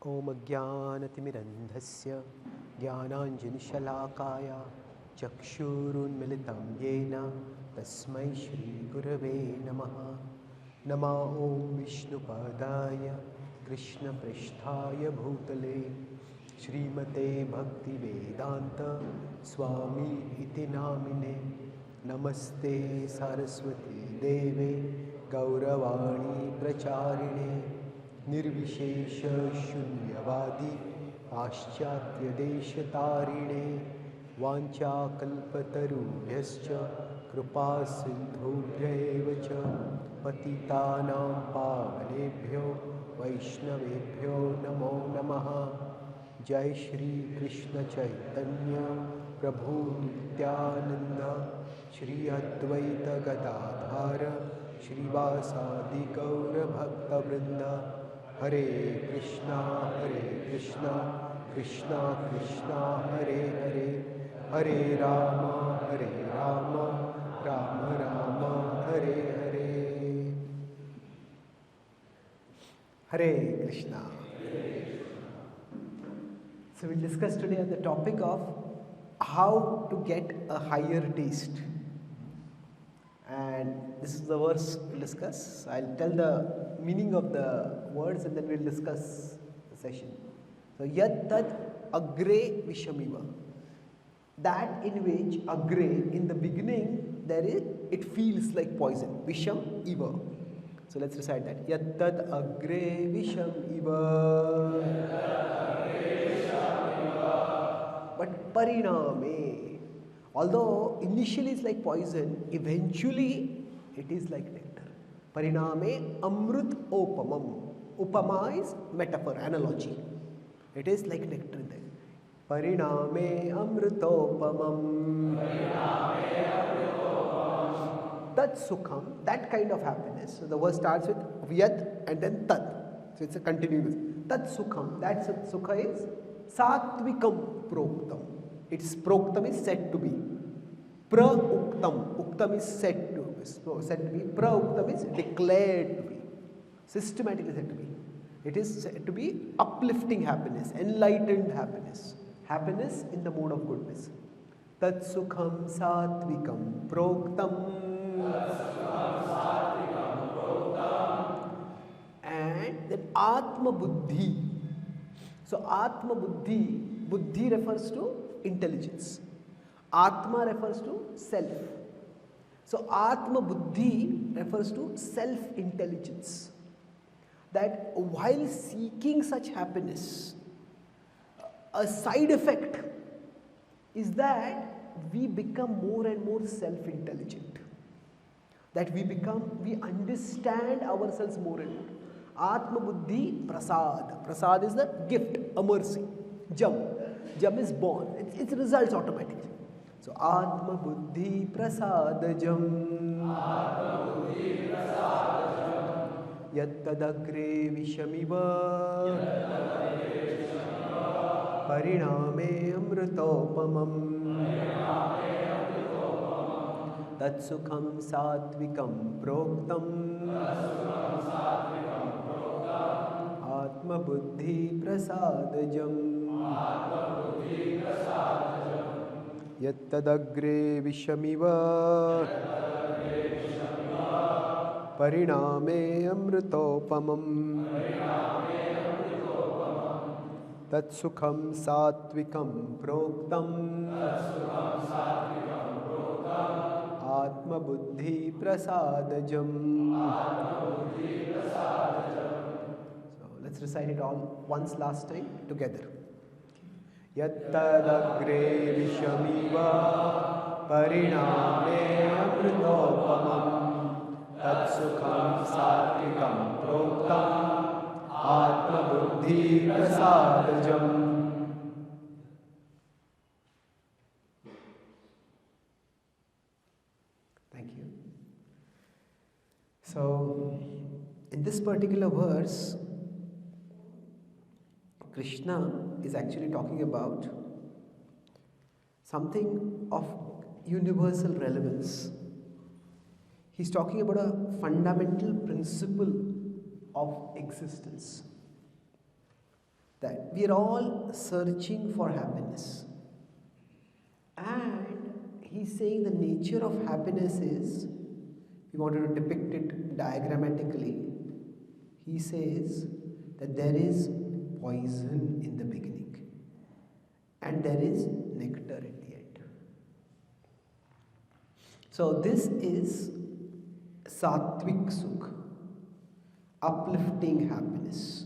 ॐ ज्ञानतिमिरन्धस्य ज्ञानाञ्जनशलाकाय चक्षुरुन्मिलितं येन तस्मै श्रीगुरवे नमः। नमः ॐ विष्णुपादाय कृष्णपृष्ठाय भूतले श्रीमते भक्तिवेदान्त स्वामी इति नामिने। नमस्ते सरस्वती देवे गौरवाणी प्रचारिणे निर्विशेष शून्यवादी पाश्चात्यदेशतारिणे वाञ्छाकल्पतरुभ्यश्च कृपा सिन्धुभ्यैव च पतितानां पावनेभ्यो वैष्णवेभ्यो नमो नमः। जय श्री कृष्ण चैतन्य प्रभु नित्यानंद श्री अद्वैत गदाधर श्रीवासादि गौर भक्तवृंद। हरे कृष्णा कृष्णा कृष्णा हरे हरे, हरे राम राम राम हरे हरे। हरे Krishna. So we'll discuss today on the topic of how to get a higher taste. And this is the verse we'll discuss. I'll tell the meaning of the words and then we'll discuss the session. So, yat tad agre vishamiva. That in which agre, in the beginning, it feels like poison. Visham iva. So let's recite that. Yat tad agre visham iva. But pariname, although initially it's like poison, eventually it is like nectar. Pariname amrut opamam. Upama is metaphor, analogy. It is like nectar then. Pariname amrutopamam. Tat sukham, that kind of happiness. So the verse starts with vyat and then tat. So it's a continuous. Tat sukham, that sukha is Satvikam proktam. Its proktam is said to be. Pra-uktam. Uktam is said to be. Pra-uktam is declared to be. Systematically said to be. It is said to be uplifting happiness, enlightened happiness. Happiness in the mode of goodness. Tat sukham satvikam proktam. And then Atma Buddhi. So Atma Buddhi, Buddhi refers to intelligence. Atma refers to self. So Atma Buddhi refers to self-intelligence. That while seeking such happiness, a side effect is that we become more and more self-intelligent. That we understand ourselves more and more. Atma Buddhi Prasad. Prasad is the gift, a mercy. Jam is born. It results automatically. So Atma Buddhi Prasadajam. Yat tadagre vishamiva. Pariname amrutopamam. Tat sukham satvikam proktam. Atma Buddhi Prasadajam. Yat tadagre vishamiva. Pariname amrutopamam. Tat sukham satvikam proktam. Atma Buddhi Prasadajam. Let's recite it all once last time together. Yattadagre vishamiva pariname amrutopamam tatsukham satvikam proktam atma buddhi prasadajam. Thank you. So, in this particular verse, Krishna is actually talking about something of universal relevance. He's talking about a fundamental principle of existence. that we are all searching for happiness. And he's saying the nature of happiness is, if you wanted to depict it diagrammatically, he says that there is poison in the beginning and there is nectar at the end. So this is Sattvic Sukh, uplifting happiness,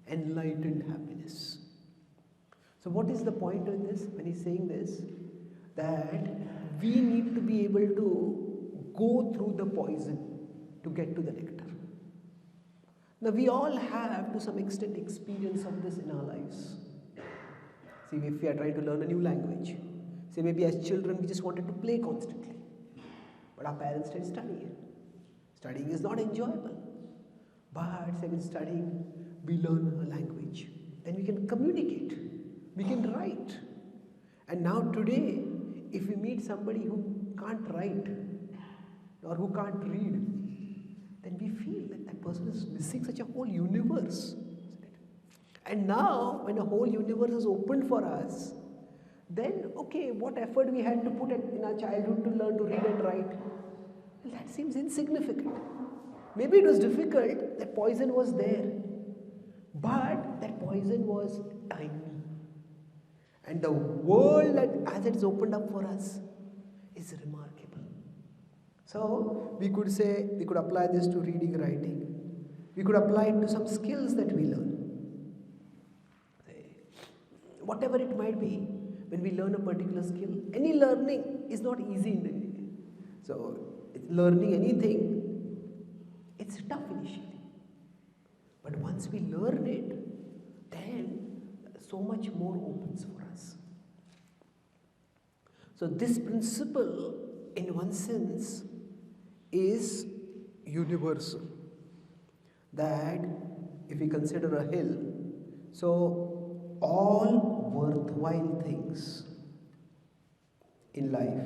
enlightened happiness. So what is the point of this when he's saying this? That we need to be able to go through the poison to get to the nectar. Now we all have to some extent experience of this in our lives. See, if we are trying to learn a new language, say maybe as children we just wanted to play constantly, but our parents said study. Studying is not enjoyable. But say with studying, we learn a language. Then we can communicate. We can write. And now today, if we meet somebody who can't write or who can't read, then we feel that that person is missing such a whole universe. And now, when a whole universe is opened for us, then okay, what effort we had to put in our childhood to learn to read and write, well, that seems insignificant. Maybe it was difficult, that poison was there, but that poison was tiny. And the world that as it's opened up for us is remarkable. So we could say, we could apply this to reading, writing. We could apply it to some skills that we learn. Whatever it might be, when we learn a particular skill, any learning is not easy in the So learning anything, it's tough initially. But once we learn it, then so much more opens for us. So this principle, in one sense, is universal. That if we consider a hill, so all worthwhile things in life,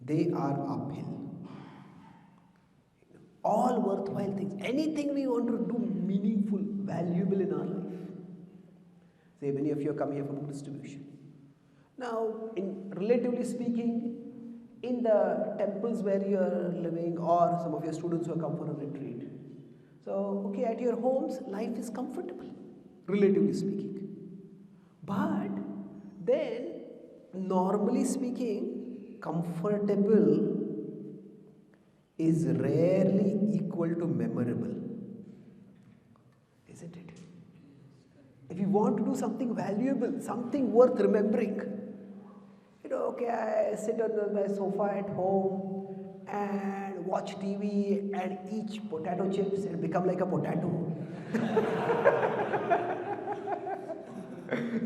they are uphill. All worthwhile things, anything we want to do meaningful, valuable in our life. Say many of you are coming here for book distribution. Now, relatively speaking, in the temples where you are living, or some of your students who have come for a retreat, so okay, at your homes, life is comfortable, relatively speaking. But then, normally speaking, comfortable is rarely equal to memorable, isn't it? If you want to do something valuable, something worth remembering, okay, I sit on my sofa at home and watch TV and eat potato chips and become like a potato.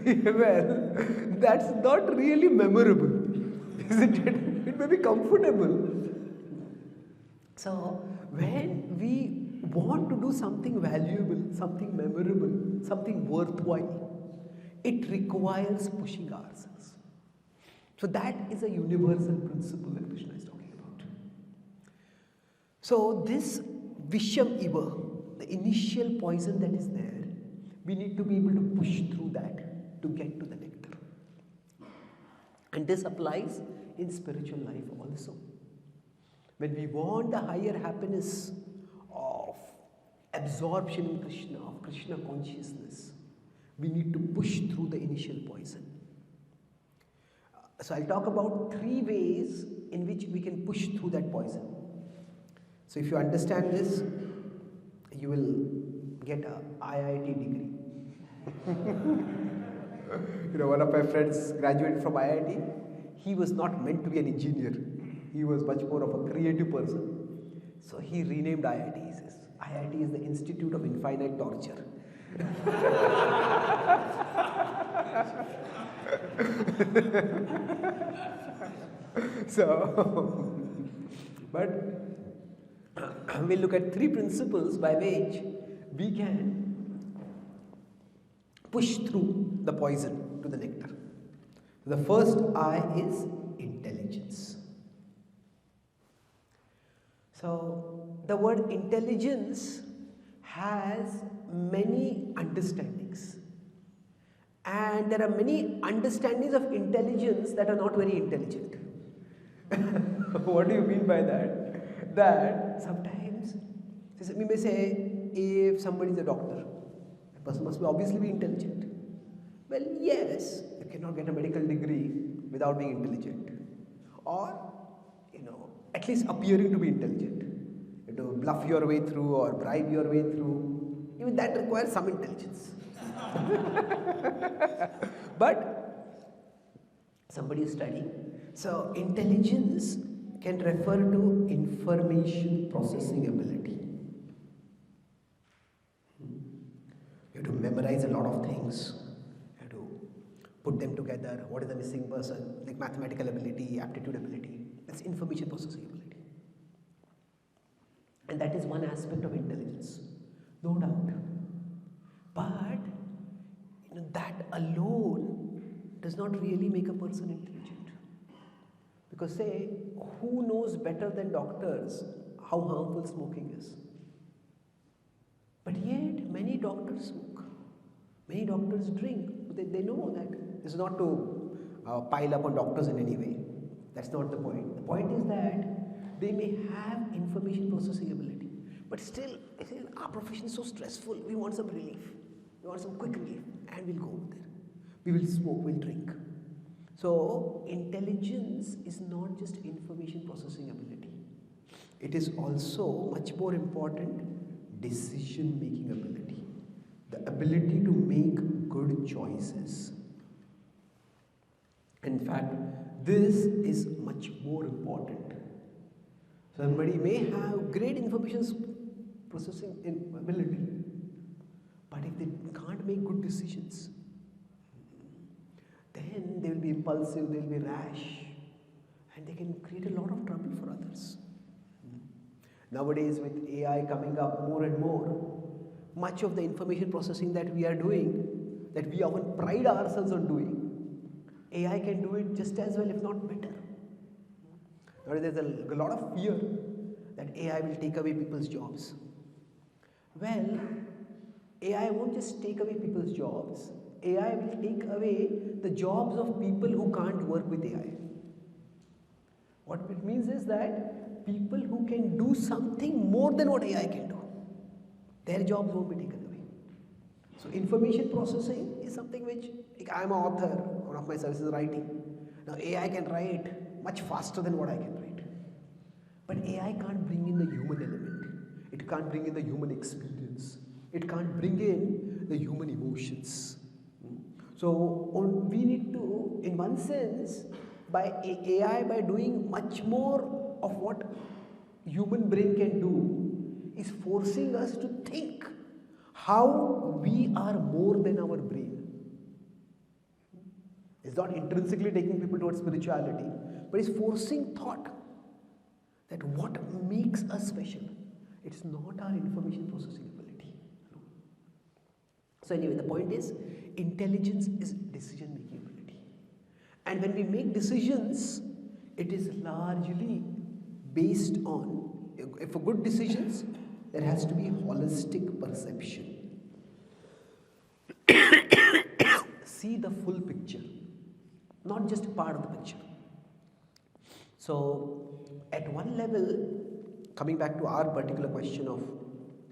Well, that's not really memorable, isn't it? It may be comfortable. So, when we want to do something valuable, something memorable, something worthwhile, it requires pushing ourselves. So that is a universal principle that Krishna is talking about. So this Visham Iva, the initial poison that is there, we need to be able to push through that to get to the nectar. And this applies in spiritual life also. When we want a higher happiness of absorption in Krishna, of Krishna consciousness, we need to push through the initial poison. So I'll talk about 3 ways in which we can push through that poison. So if you understand this, you will get a IIT degree. One of my friends graduated from IIT. He was not meant to be an engineer. He was much more of a creative person. So he renamed IIT. He says, IIT is the Institute of Infinite Torture. So, but we'll look at 3 principles by which we can push through the poison to the nectar. The first I is intelligence. So, the word intelligence has many understandings. And there are many understandings of intelligence that are not very intelligent. What do you mean by that? That sometimes we may say, if somebody is a doctor, the person must obviously be intelligent. Well, yes, you cannot get a medical degree without being intelligent, or at least appearing to be intelligent. You have to bluff your way through or bribe your way through. Even that requires some intelligence. But somebody is studying. So intelligence can refer to information processing ability. You have to memorize a lot of things. You have to put them together. What is the missing person? Like mathematical ability, aptitude ability. That's information processing ability. And that is one aspect of intelligence, no doubt. But that alone does not really make a person intelligent. Because say, who knows better than doctors how harmful smoking is? But yet, many doctors smoke. Many doctors drink. They know that. This is not to pile up on doctors in any way. That's not the point. The point is that they may have information processing ability. But still, our profession is so stressful. We want some relief. We want some quick relief. And we'll go there. We will smoke, we'll drink. So, intelligence is not just information processing ability. It is also much more important, decision making ability. The ability to make good choices. In fact, this is much more important. Somebody may have great information processing ability, but if they can't make good decisions, then they will be impulsive, they will be rash, and they can create a lot of trouble for others. Nowadays, with AI coming up more and more, much of the information processing that we are doing, that we often pride ourselves on doing, AI can do it just as well, if not better. Nowadays, there's a lot of fear that AI will take away people's jobs. Well, AI won't just take away people's jobs. AI will take away the jobs of people who can't work with AI. What it means is that people who can do something more than what AI can do, their jobs won't be taken away. So information processing is something which, like I'm an author, one of my services is writing. Now AI can write much faster than what I can write. But AI can't bring in the human element. It can't bring in the human experience. It can't bring in the human emotions. So we need to, in one sense, by AI, by doing much more of what human brain can do, is forcing us to think how we are more than our brain. It's not intrinsically taking people towards spirituality, but it's forcing thought that what makes us special. It's not our information processing ability. So anyway, the point is, intelligence is decision making ability. And when we make decisions, it is largely based on, for good decisions, there has to be holistic perception. See the full picture, not just part of the picture. So, at one level, coming back to our particular question of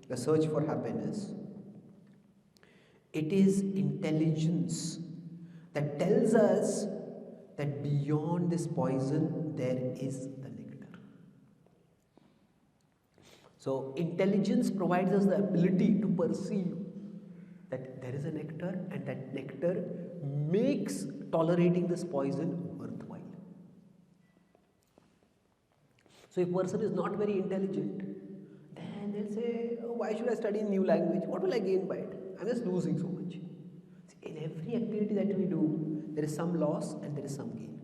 the search for happiness, it is intelligence that tells us that beyond this poison there is the nectar. So intelligence provides us the ability to perceive that there is a nectar, and that nectar makes tolerating this poison worthwhile. So if a person is not very intelligent, then they'll say, oh, why should I study a new language? What will I gain by it? I'm just losing so much. See, in every activity that we do, there is some loss and there is some gain.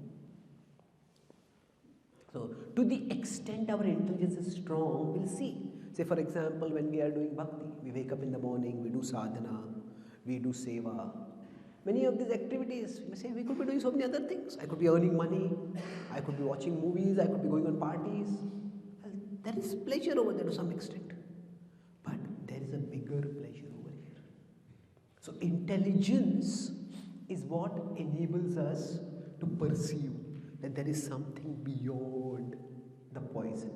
So to the extent our intelligence is strong, we'll see. Say for example, when we are doing bhakti, we wake up in the morning, we do sadhana, we do seva. Many of these activities, we say we could be doing so many other things. I could be earning money, I could be watching movies, I could be going on parties. Well, there is pleasure over there to some extent. But there is a bigger So intelligence is what enables us to perceive that there is something beyond the poison.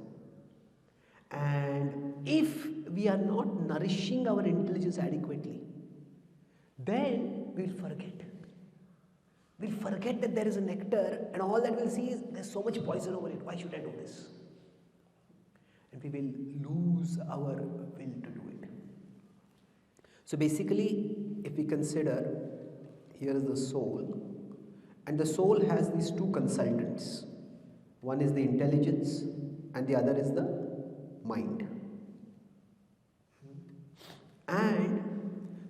And if we are not nourishing our intelligence adequately, then we will forget. We'll forget that there is a nectar, and all that we'll see is there's so much poison over it. Why should I do this? And we will lose our will to do it. So basically, if we consider, here is the soul, and the soul has these two consultants. One is the intelligence, and the other is the mind. And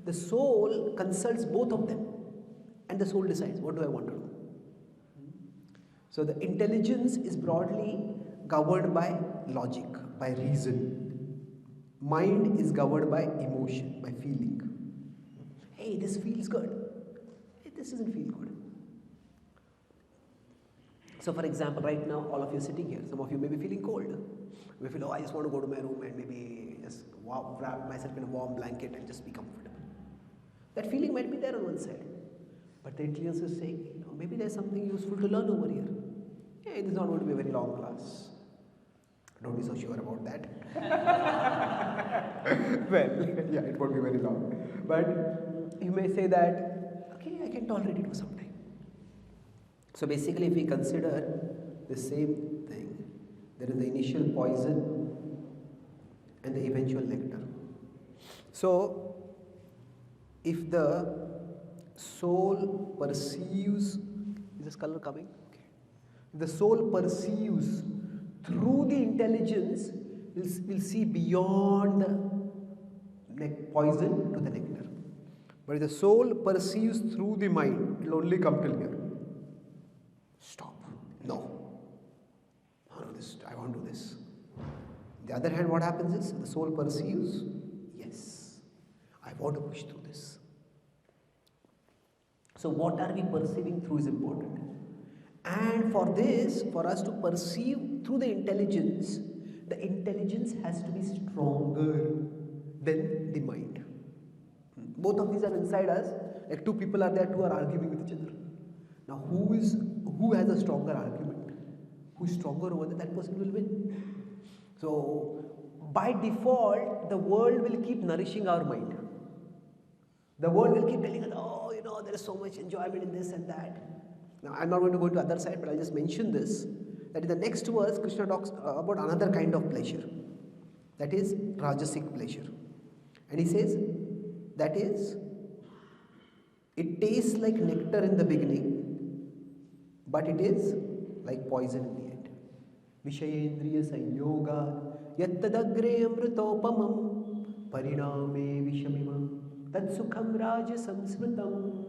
the soul consults both of them, and the soul decides, what do I want to do? So the intelligence is broadly governed by logic, by reason. Mind is governed by emotion, by feeling. Hey, this feels good. Hey, this doesn't feel good. So for example, right now, all of you are sitting here. Some of you may be feeling cold. You may feel, oh, I just want to go to my room and maybe just wrap myself in a warm blanket and just be comfortable. That feeling might be there on one side. But the intelligence is saying, maybe there's something useful to learn over here. Yeah, it is not going to be a very long class. Don't be so sure about that. Well, yeah, it won't be very long. But you may say that, okay, I can tolerate it for some time. So basically, if we consider the same thing, there is the initial poison and the eventual nectar. So, if the soul perceives, is this color coming? Okay. If the soul perceives through the intelligence, we'll see beyond the poison to the nectar. But if the soul perceives through the mind, it will only come till here. Stop. No. I won't do this. On the other hand, what happens is the soul perceives, yes, I want to push through this. So what are we perceiving through is important. And for this, for us to perceive through the intelligence has to be stronger than the mind. Both of these are inside us, like two people are there, two are arguing with each other. Now who has a stronger argument? Who is stronger over there, that person will win. So by default, the world will keep nourishing our mind. The world will keep telling us, oh, there is so much enjoyment in this and that. Now, I'm not going to go to the other side, but I'll just mention this, that in the next verse, Krishna talks about another kind of pleasure. That is Rajasic pleasure. And he says, that is, it tastes like nectar in the beginning, but it is like poison in the end. Vishayendriya sanyoga yattadagre amritopamam pariname vishamima tad sukham rajasam smritam.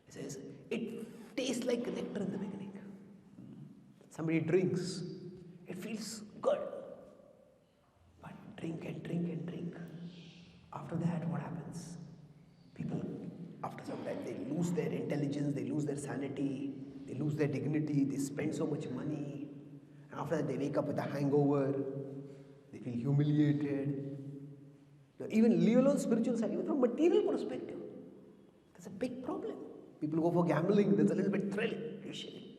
He says, it tastes like nectar in the beginning. Somebody drinks, it feels good. But drink and drink and drink. After that, what happens? People, after some time, they lose their intelligence, they lose their sanity, they lose their dignity, they spend so much money. And after that, they wake up with a hangover, they feel humiliated. Now, even leave alone spiritual side, even from material perspective, there's a big problem. People go for gambling, there's a little bit thrill initially.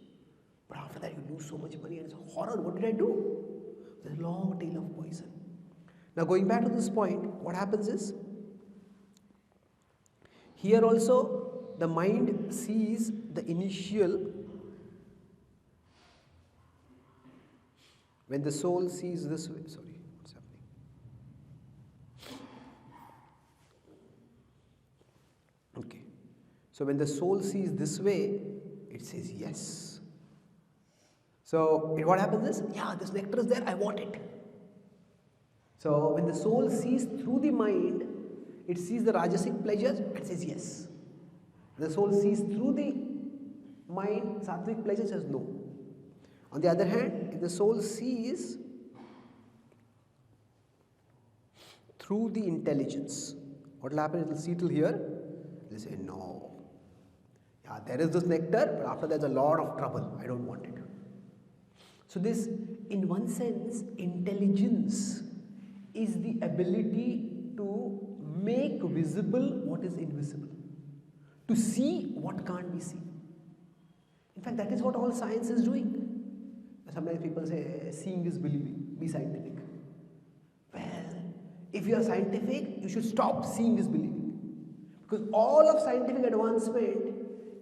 But after that, you lose so much money and it's a horror. What did I do? There's a long tail of poison. Now, going back to this point, what happens is, here also, the mind sees the initial, when the soul sees this way, sorry, what's happening? Okay. So when the soul sees this way, it says yes. So what happens is, yeah, this nectar is there, I want it. So when the soul sees through the mind, it sees the Rajasic pleasures and says yes. The soul sees through the mind, Sattvic pleasures, says no. On the other hand, if the soul sees through the intelligence, what will happen? It will see till here, it will say no. Yeah, there is this nectar, but after there's a lot of trouble. I don't want it. So this, in one sense, intelligence is the ability to make visible what is invisible, to see what can't be seen. In fact, that is what all science is doing. Sometimes people say, seeing is believing, be scientific. Well, if you are scientific, you should stop seeing is believing. Because all of scientific advancement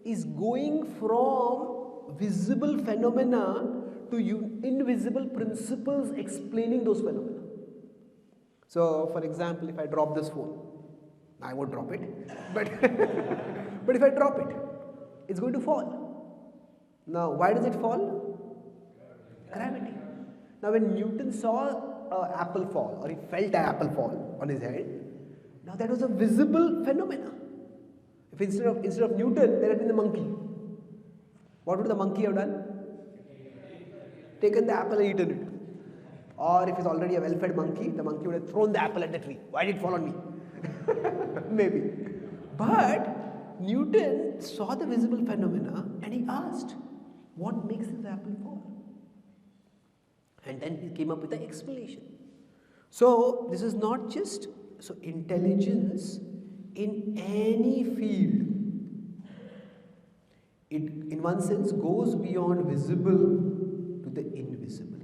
is going from visible phenomena to invisible principles explaining those phenomena. So, for example, if I drop this phone, I won't drop it, but, but if I drop it, it's going to fall. Now, why does it fall? Gravity. Now, when Newton saw an apple fall, or he felt an apple fall on his head, now that was a visible phenomena. If instead of Newton, there had been the monkey, what would the monkey have done? Taken the apple and eaten it. Or if it's already a well-fed monkey, the monkey would have thrown the apple at the tree. Why did it fall on me? Maybe. But Newton saw the visible phenomena and he asked, what makes this apple fall? And then he came up with an explanation. So this is not just intelligence in any field. It in one sense goes beyond visible to the invisible.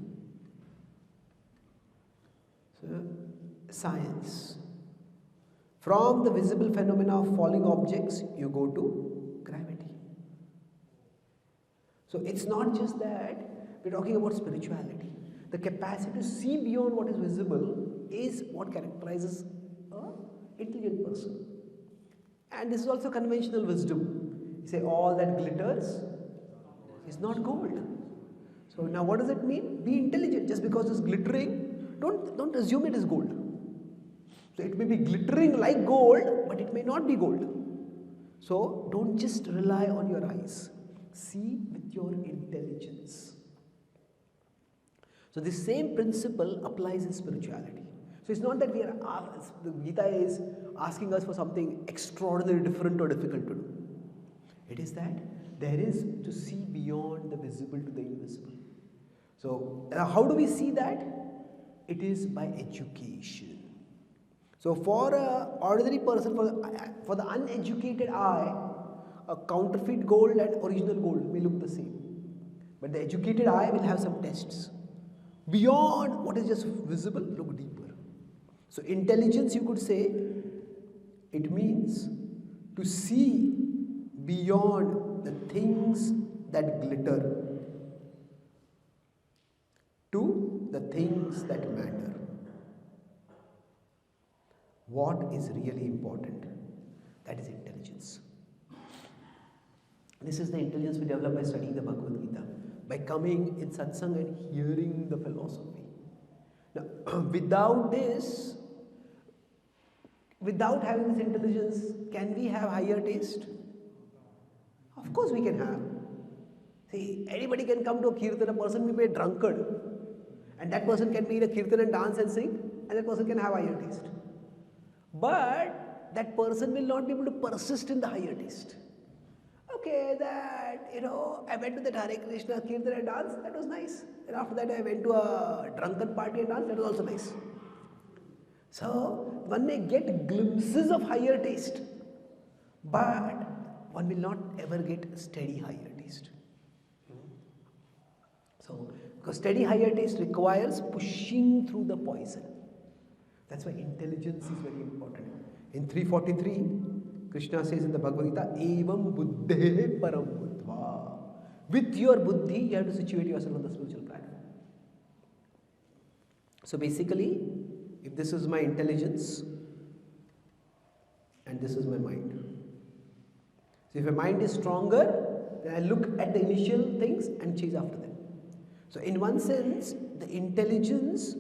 So science. From the visible phenomena of falling objects, you go to gravity. So it's not just that, we're talking about spirituality. The capacity to see beyond what is visible is what characterizes an intelligent person. And this is also conventional wisdom. You say all that glitters is not gold. So now what does it mean? Be intelligent. Just because it's glittering, don't assume it is gold. So it may be glittering like gold, but it may not be gold. So don't just rely on your eyes. See with your intelligence. So this same principle applies in spirituality. So it's not that the Gita is asking us for something extraordinarily different or difficult to do. It is that there is to see beyond the visible to the invisible. So how do we see that? It is by education. So for an ordinary person, for the uneducated eye, a counterfeit gold and original gold may look the same. But the educated eye will have some tests. Beyond what is just visible, look deeper. So intelligence, you could say, it means to see beyond the things that glitter to the things that matter. What is really important? That is intelligence. This is the intelligence we develop by studying the Bhagavad Gita, by coming in satsang and hearing the philosophy. Now, without this, without having this intelligence, can we have higher taste? Of course we can have. See, anybody can come to a kirtan, a person may be a drunkard, and that person can be in a kirtan and dance and sing, and that person can have higher taste. But that person will not be able to persist in the higher taste. Okay, I went to that Hare Krishna kirtan and dance, that was nice. And after that I went to a drunken party and dance, that was also nice. So one may get glimpses of higher taste, but one will not ever get steady higher taste. So, because steady higher taste requires pushing through the poison. That's why intelligence is very important. In 343, Krishna says in the Bhagavad Gita, Evam buddhe param buddhva. With your buddhi, you have to situate yourself on the spiritual platform. So basically, if this is my intelligence, and this is my mind. So if my mind is stronger, then I look at the initial things and chase after them. So in one sense, the intelligence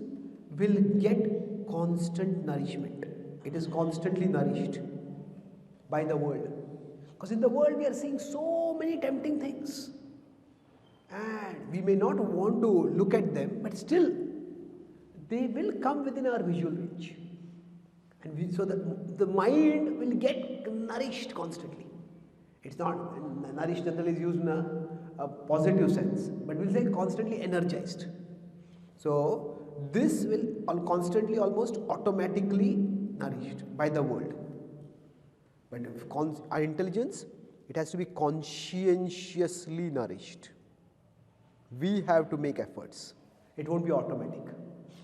will get constant nourishment. It is constantly nourished by the world. Because in the world we are seeing so many tempting things. And we may not want to look at them, but still, they will come within our visual range. And so the mind will get nourished constantly. It's not, nourished generally is used in a positive sense, but we'll say constantly energized. So this will constantly, almost automatically nourished by the world. But if our intelligence, it has to be conscientiously nourished. We have to make efforts. It won't be automatic.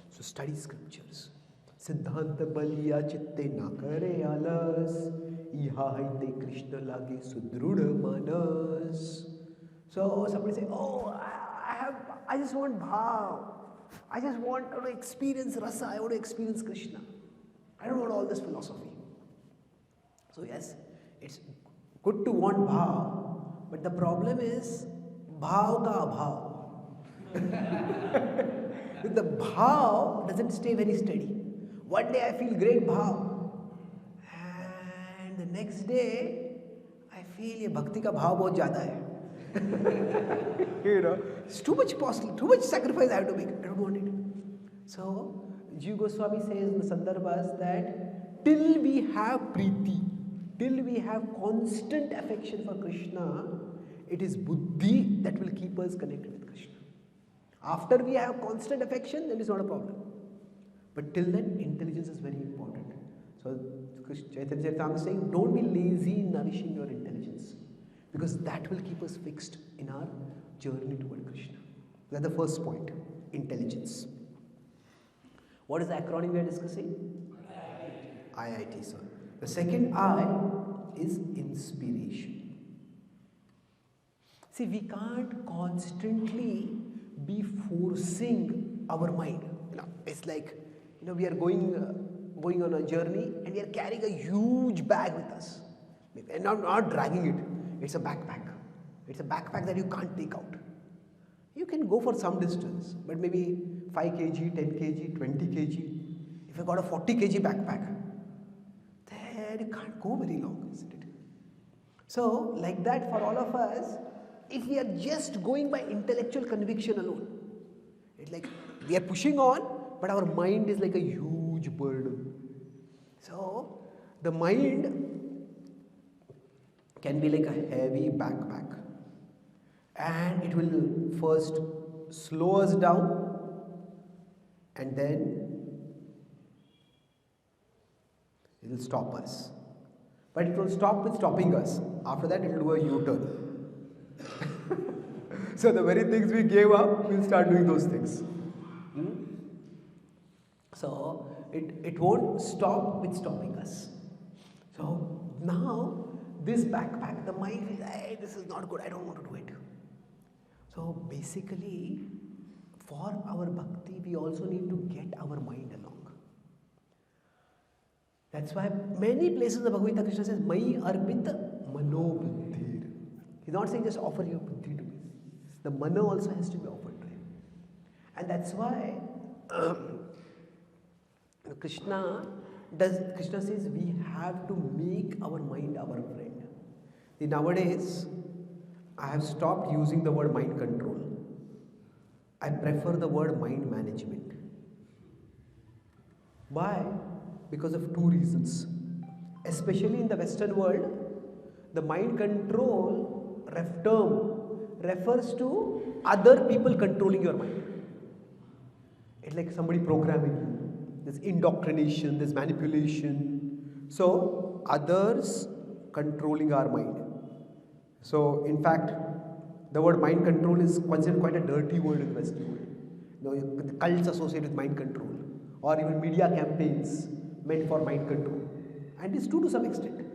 So study scriptures. Siddhanta baliya chitte na kare alas, iha haite Krishna lage sudruda manas. So somebody say, oh, I just want bhav. I just want to experience rasa. I want to experience Krishna. I don't want all this philosophy. So yes, it's good to want bhav, but the problem is bhav ka abhav. The bhav doesn't stay very steady. One day I feel great bhav, and the next day I feel ye bhakti ka bhav bahut zyada hai. It's too much costly, too much sacrifice I have to make. I don't want it. So Jiva Goswami says in the Sandarbhas that till we have preeti, till we have constant affection for Krishna, it is buddhi that will keep us connected with Krishna. After we have constant affection, then it's not a problem. But till then, intelligence is very important. So Chaitanya Charitamrita is saying, don't be lazy in nourishing your intelligence, because that will keep us fixed in our journey toward Krishna. That's the first point, intelligence. What is the acronym we are discussing? IIT, sir. The second I is inspiration. See, we can't constantly be forcing our mind. It's like, we are going on a journey and we are carrying a huge bag with us. And not dragging it. It's a backpack. It's a backpack that you can't take out. You can go for some distance, but maybe 5 kg, 10 kg, 20 kg. If you got a 40 kg backpack, then you can't go very long, isn't it? So, like that for all of us, if we are just going by intellectual conviction alone, it's like we are pushing on, but our mind is like a huge burden. So, the mind can be like a heavy backpack, and it will first slow us down, and then it will stop us. But it will stop with stopping us. After that, it will do a U-turn. So the very things we gave up, we'll start doing those things. So it won't stop with stopping us. So now this backpack, the mind feels, hey, this is not good, I don't want to do it. So basically, for our bhakti, we also need to get our mind along. That's why many places in the Bhagavad Gita Krishna says, Mai arpita mano buddhir. He's not saying just offer your buddhi to me. The mano also has to be offered to him. And that's why Krishna says we have to make our mind our friend. Nowadays, I have stopped using the word mind control. I prefer the word mind management. Why? Because of two reasons. Especially in the Western world, the mind control term refers to other people controlling your mind. It's like somebody programming you. There's indoctrination, there's manipulation. So, others controlling our mind. So, in fact, the word mind control is considered quite a dirty word in the Western world. The cults associated with mind control, or even media campaigns meant for mind control. And it's true to some extent.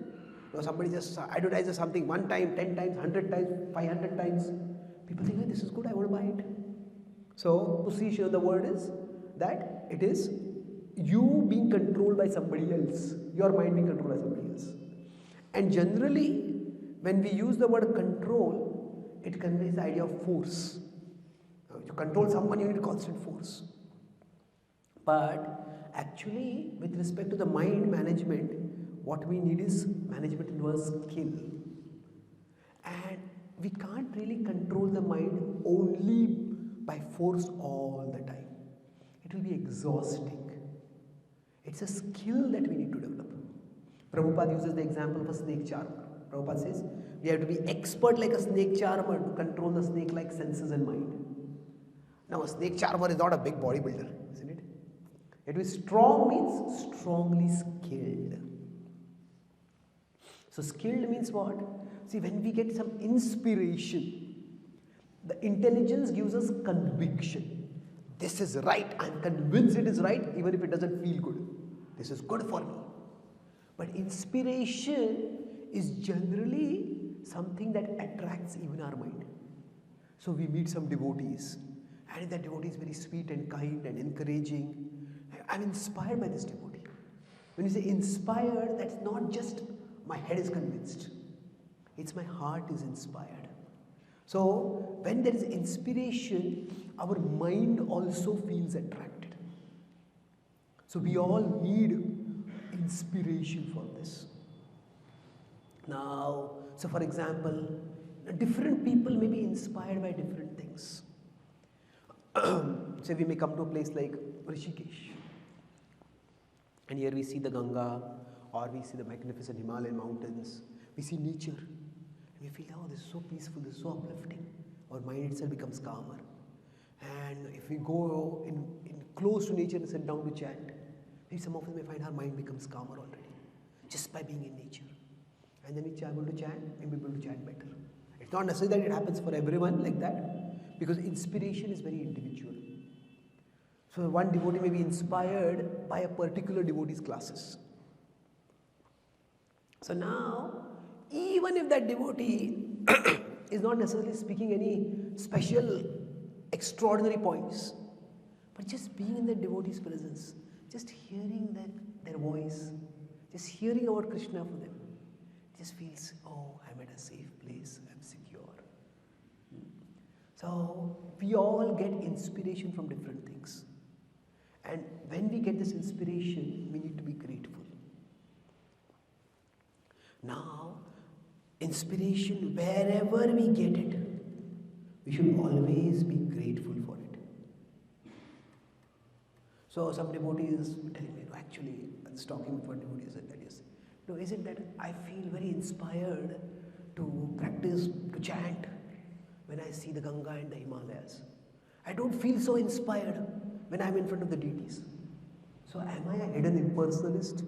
Somebody just advertises something 1 time, 10 times, 100 times, 500 times. People think, hey, this is good, I want to buy it. So, position, the word is that it is you being controlled by somebody else, your mind being controlled by somebody else. And generally, when we use the word control, it conveys the idea of force. To control someone, you need constant force. But actually, with respect to the mind management, what we need is management involves skill. And we can't really control the mind only by force all the time. It will be exhausting. It's a skill that we need to develop. Prabhupada uses the example of a snake charmer. Prabhupada says, we have to be expert like a snake charmer to control the snake-like senses and mind. Now, a snake charmer is not a big bodybuilder, isn't it? It means strong means strongly skilled. So skilled means what? See, when we get some inspiration, the intelligence gives us conviction. This is right. I'm convinced it is right, even if it doesn't feel good. This is good for me. But inspiration is generally something that attracts even our mind. So we meet some devotees, and that devotee is very sweet and kind and encouraging. I'm inspired by this devotee. When you say inspired, that's not just my head is convinced. It's my heart is inspired. So when there is inspiration, our mind also feels attracted. So we all need inspiration for this. Now, so for example, different people may be inspired by different things. Say we may come to a place like Rishikesh, and here we see the Ganga, or we see the magnificent Himalayan mountains, we see nature, and we feel, oh, this is so peaceful, this is so uplifting. Our mind itself becomes calmer. And if we go in close to nature and sit down to chant, maybe some of us may find our mind becomes calmer already, just by being in nature. And then we are able to chant, and we're able to chant better. It's not necessary that it happens for everyone like that, because inspiration is very individual. So one devotee may be inspired by a particular devotee's classes. So now, even if that devotee is not necessarily speaking any special, extraordinary points, but just being in the devotee's presence, just hearing their voice, just hearing about Krishna from them, just feels, oh, I'm at a safe place, I'm secure. So we all get inspiration from different things. And when we get this inspiration, we need to be grateful. Now, inspiration, wherever we get it, we should always be grateful for it. So some devotees telling me, no, actually, I was talking with one devotee said that, yes, no, is it that I feel very inspired to practice, to chant when I see the Ganga and the Himalayas. I don't feel so inspired when I'm in front of the deities. So am I a hidden impersonalist?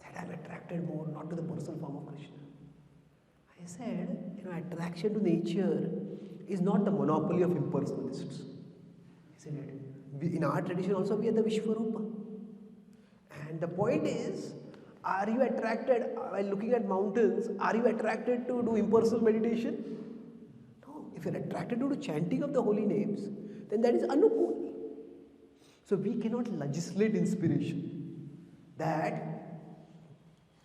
That I'm attracted more not to the personal form of Krishna. I said, attraction to nature is not the monopoly of impersonalists. Isn't it? In our tradition also we are the Vishwarupa. And the point is, are you attracted, while looking at mountains, are you attracted to do impersonal meditation? No. If you're attracted to do chanting of the holy names, then that is anupul. So we cannot legislate inspiration. That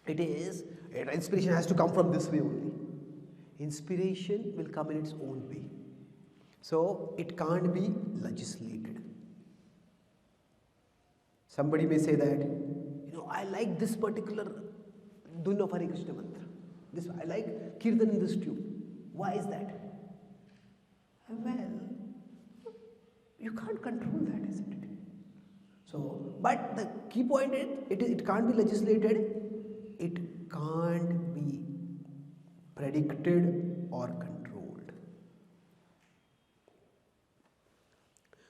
inspiration has to come from this way only. Inspiration will come in its own way. So it can't be legislated. Somebody may say that, I like this particular dhun of Hare Krishna mantra. I like kirtan in this tune. Why is that? Well, you can't control that, isn't it? So, but the key point is, it can't be legislated. It can't be predicted or controlled.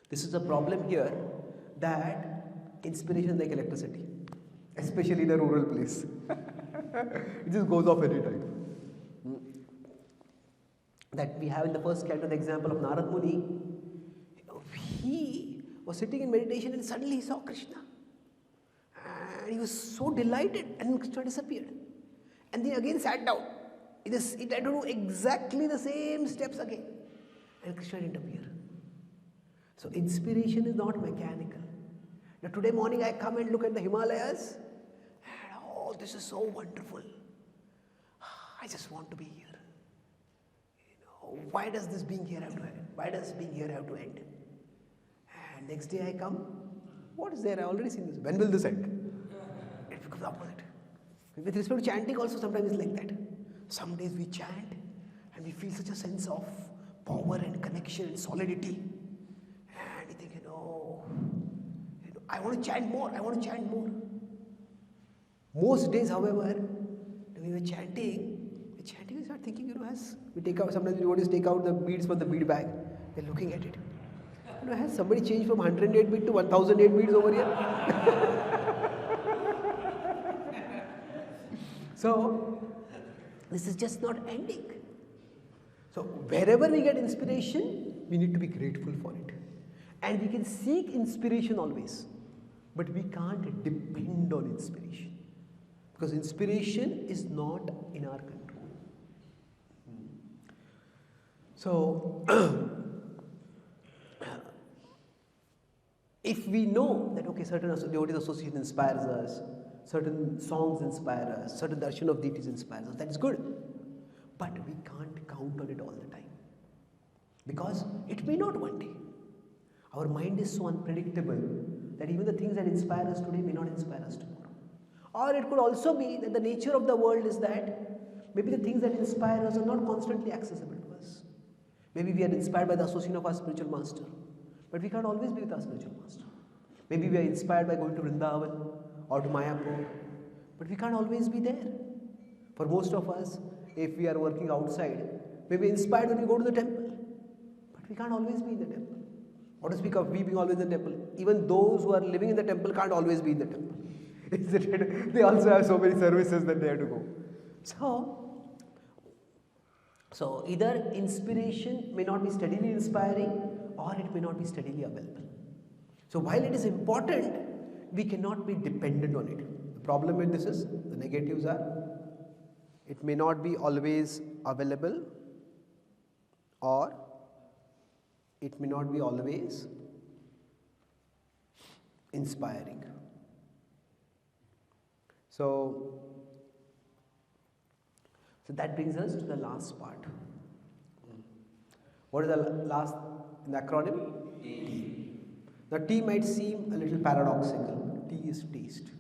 This is a problem here, that inspiration is like electricity, especially in a rural place. It just goes off any time. That we have in the first canto the example of Narad Muni. He was sitting in meditation and suddenly he saw Krishna. And he was so delighted, and Krishna disappeared. And then again sat down. He tried to do exactly the same steps again. And Krishna didn't appear. So inspiration is not mechanical. Now today morning I come and look at the Himalayas, and oh, this is so wonderful. I just want to be here. Why does this being here have to end? Why does being here have to end? And next day I come, what is there? I already seen this. When will this end? It becomes opposite. With respect to chanting also, sometimes it's like that. Some days we chant and we feel such a sense of power and connection and solidity. And we think, I want to chant more, I want to chant more. Most days, however, when we were chanting, we start thinking, as we take out, sometimes we want to take out the beads from the bead bag. They're looking at it. Has somebody changed from 108 bead to 1008 beads over here? So, this is just not ending. So, wherever we get inspiration, we need to be grateful for it. And we can seek inspiration always, but we can't depend on inspiration, because inspiration is not in our control. So, if we know that, okay, certain devotees association inspires us, certain songs inspire us, certain darshan of deities inspires us, that is good. But we can't count on it all the time, because it may not one day. Our mind is so unpredictable that even the things that inspire us today may not inspire us tomorrow. Or it could also be that the nature of the world is that maybe the things that inspire us are not constantly accessible to us. Maybe we are inspired by the association of our spiritual master, but we can't always be with our spiritual master. Maybe we are inspired by going to Vrindavan or to Mayapur, but we can't always be there. For most of us, if we are working outside, we may be inspired when we go to the temple, but we can't always be in the temple. What to speak of we being always in the temple? Even those who are living in the temple can't always be in the temple. They also have so many services that they have to go. So either inspiration may not be steadily inspiring, or it may not be steadily available. So while it is important, we cannot be dependent on it. The problem with this is, the negatives are, it may not be always available, or it may not be always inspiring. So that brings us to the last part. What is the last in the acronym? T. Now T might seem a little paradoxical. T is taste.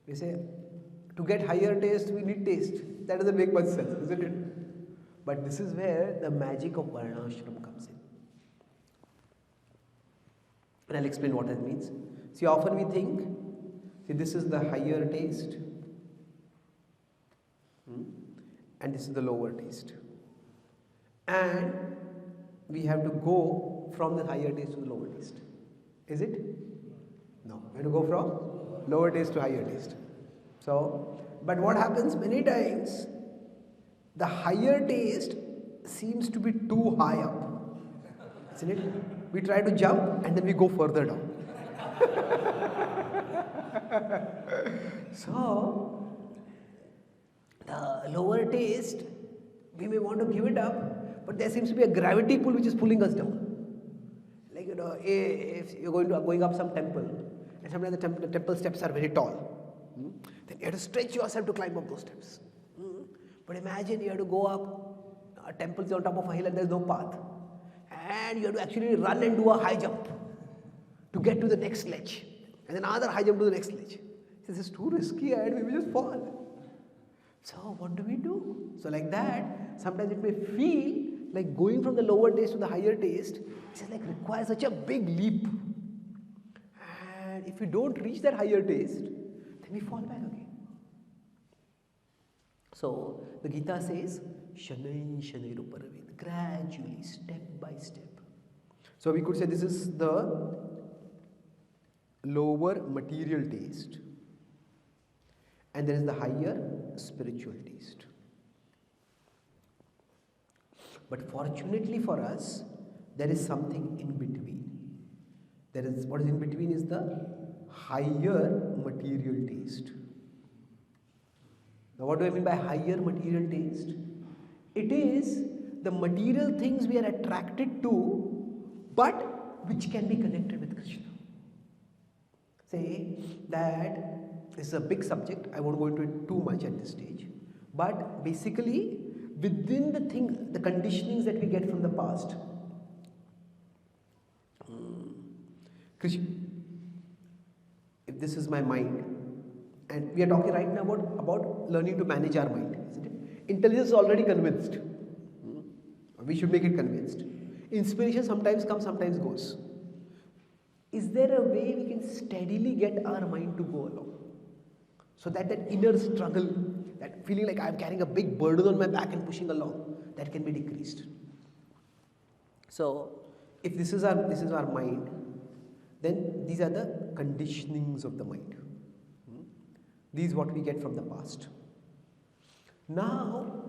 We say, to get higher taste, we need taste. That doesn't make much sense, isn't it? But this is where the magic of Varnashram comes in. And I'll explain what that means. See, often we think, this is the higher taste, and this is the lower taste. And we have to go from the higher taste to the lower taste. Is it? No. We have to go from lower taste to higher taste. So, but what happens many times, the higher taste seems to be too high up, isn't it? We try to jump and then we go further down. So, the lower taste, we may want to give it up, but there seems to be a gravity pull which is pulling us down. Like, if you're going up some temple, and sometimes the temple steps are very tall, then you have to stretch yourself to climb up those steps. But imagine you have to go up, a temple is on top of a hill and there is no path, and you have to actually run and do a high jump to get to the next ledge, and then another high jump to the next ledge. This is too risky and we will just fall. So what do? So like that, sometimes it may feel like going from the lower taste to the higher taste, it just like requires such a big leap. And if we don't reach that higher taste, then we fall back again. So the Gita says, Shanai Shanai Ruparavid, gradually, step by step. So we could say this is the lower material taste, and there is the higher spiritual taste. But fortunately for us, there is something in between. What is in between is the higher material taste. Now what do I mean by higher material taste? It is the material things we are attracted to, but which can be connected with Krishna. Say that this is a big subject, I won't go into it too much at this stage. But basically, within the conditionings that we get from the past, Krishna, if this is my mind, and we are talking right now about learning to manage our mind, isn't it? Intelligence is already convinced. We should make it convinced. Inspiration sometimes comes, sometimes goes. Is there a way we can steadily get our mind to go along? So that inner struggle, that feeling like I'm carrying a big burden on my back and pushing along, that can be decreased. So, if this is our mind, then these are the conditionings of the mind. These what we get from the past. Now,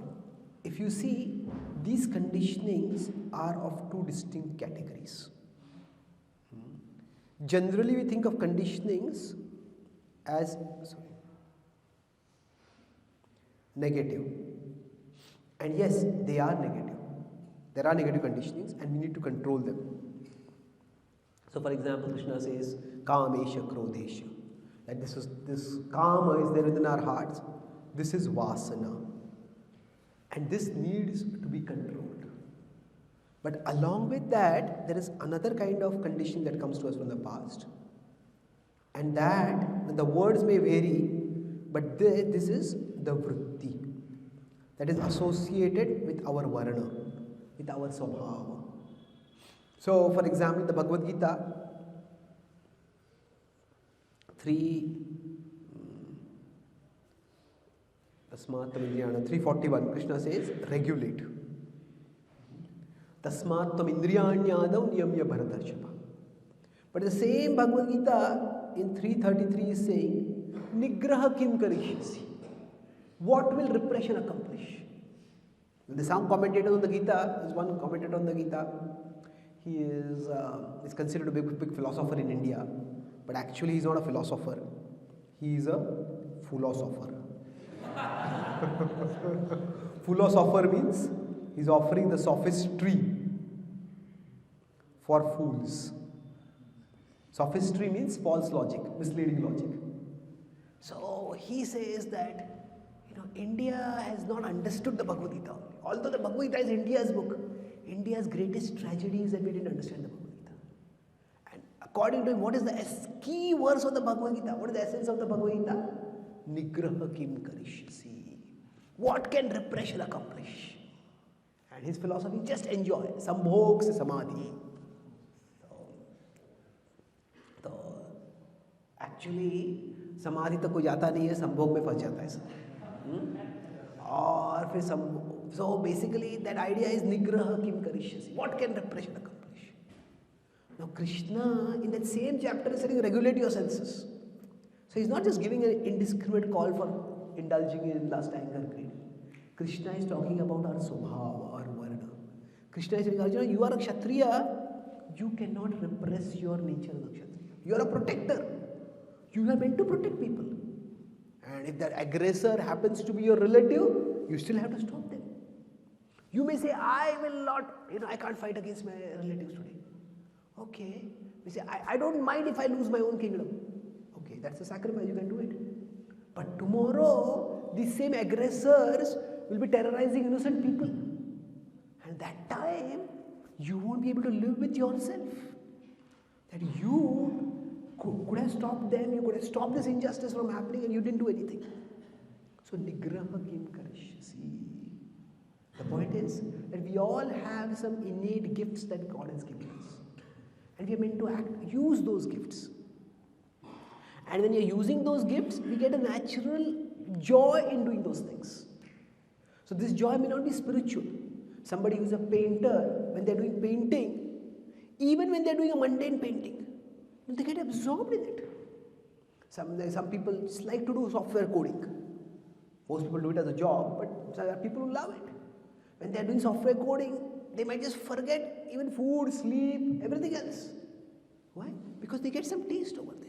if you see, these conditionings are of two distinct categories. Generally, we think of conditionings as negative. And yes, they are negative. There are negative conditionings and we need to control them. So for example, Krishna says, Kamesha Krodesha. That this Kama is there within our hearts. This is Vasana. And this needs to be controlled. But along with that, there is another kind of conditioning that comes to us from the past. And that, the words may vary, but this is the vritti that is associated with our varna, with our swabhava. So, for example, the Bhagavad Gita 341, Krishna says, regulate. Tasmat tvam indriyanyadav niyamya bharatarshapa. But the same Bhagavad Gita in 333 is saying, Nigraha kim karishyasi. What will repression accomplish? The some commentators on the Gita, there's one commentator on the Gita, he is considered a big philosopher in India, but actually he's not a philosopher, he is a philosopher. Philosopher means he's offering the sophistry for fools. Sophistry means false logic, misleading logic. So he says that India has not understood the Bhagavad Gita. Although the Bhagavad Gita is India's book, India's greatest tragedy is that we didn't understand the Bhagavad Gita. And according to him, what is the key verse of the Bhagavad Gita? What is the essence of the Bhagavad Gita? Nigraha kim karishyasi. What can repression accomplish? And his philosophy, just enjoy. Sambhog se samadhi. So actually, समाधि तक कोई जाता नहीं है, संभोग में फंस जाता है सब. और फिर so basically that idea is nigraha kim karishyasi. What can repression accomplish? Now Krishna in that same chapter is saying regulate your senses. So he's not just giving an indiscriminate call for indulging in lust, anger, greed. Krishna is talking about our swabhava, our varna. Krishna is saying, Arjuna, you are a kshatriya, you cannot repress your nature as a kshatriya. You are a protector. You are meant to protect people. And if that aggressor happens to be your relative, you still have to stop them. You may say, I will not, I can't fight against my relatives today. Okay. You say, I don't mind if I lose my own kingdom. Okay, that's a sacrifice, you can do it. But tomorrow, these same aggressors will be terrorizing innocent people. And that time, you won't be able to live with yourself. That you could have stopped them, you could have stopped this injustice from happening and you didn't do anything. So, nigraha kim karishyasi. The point is that we all have some innate gifts that God has given us. And we are meant to use those gifts. And when you're using those gifts, we get a natural joy in doing those things. So this joy may not be spiritual. Somebody who's a painter, when they're doing painting, even when they're doing a mundane painting, they get absorbed in it. Some people just like to do software coding. Most people do it as a job, but there are people who love it. When they're doing software coding, they might just forget even food, sleep, everything else. Why? Because they get some taste over there.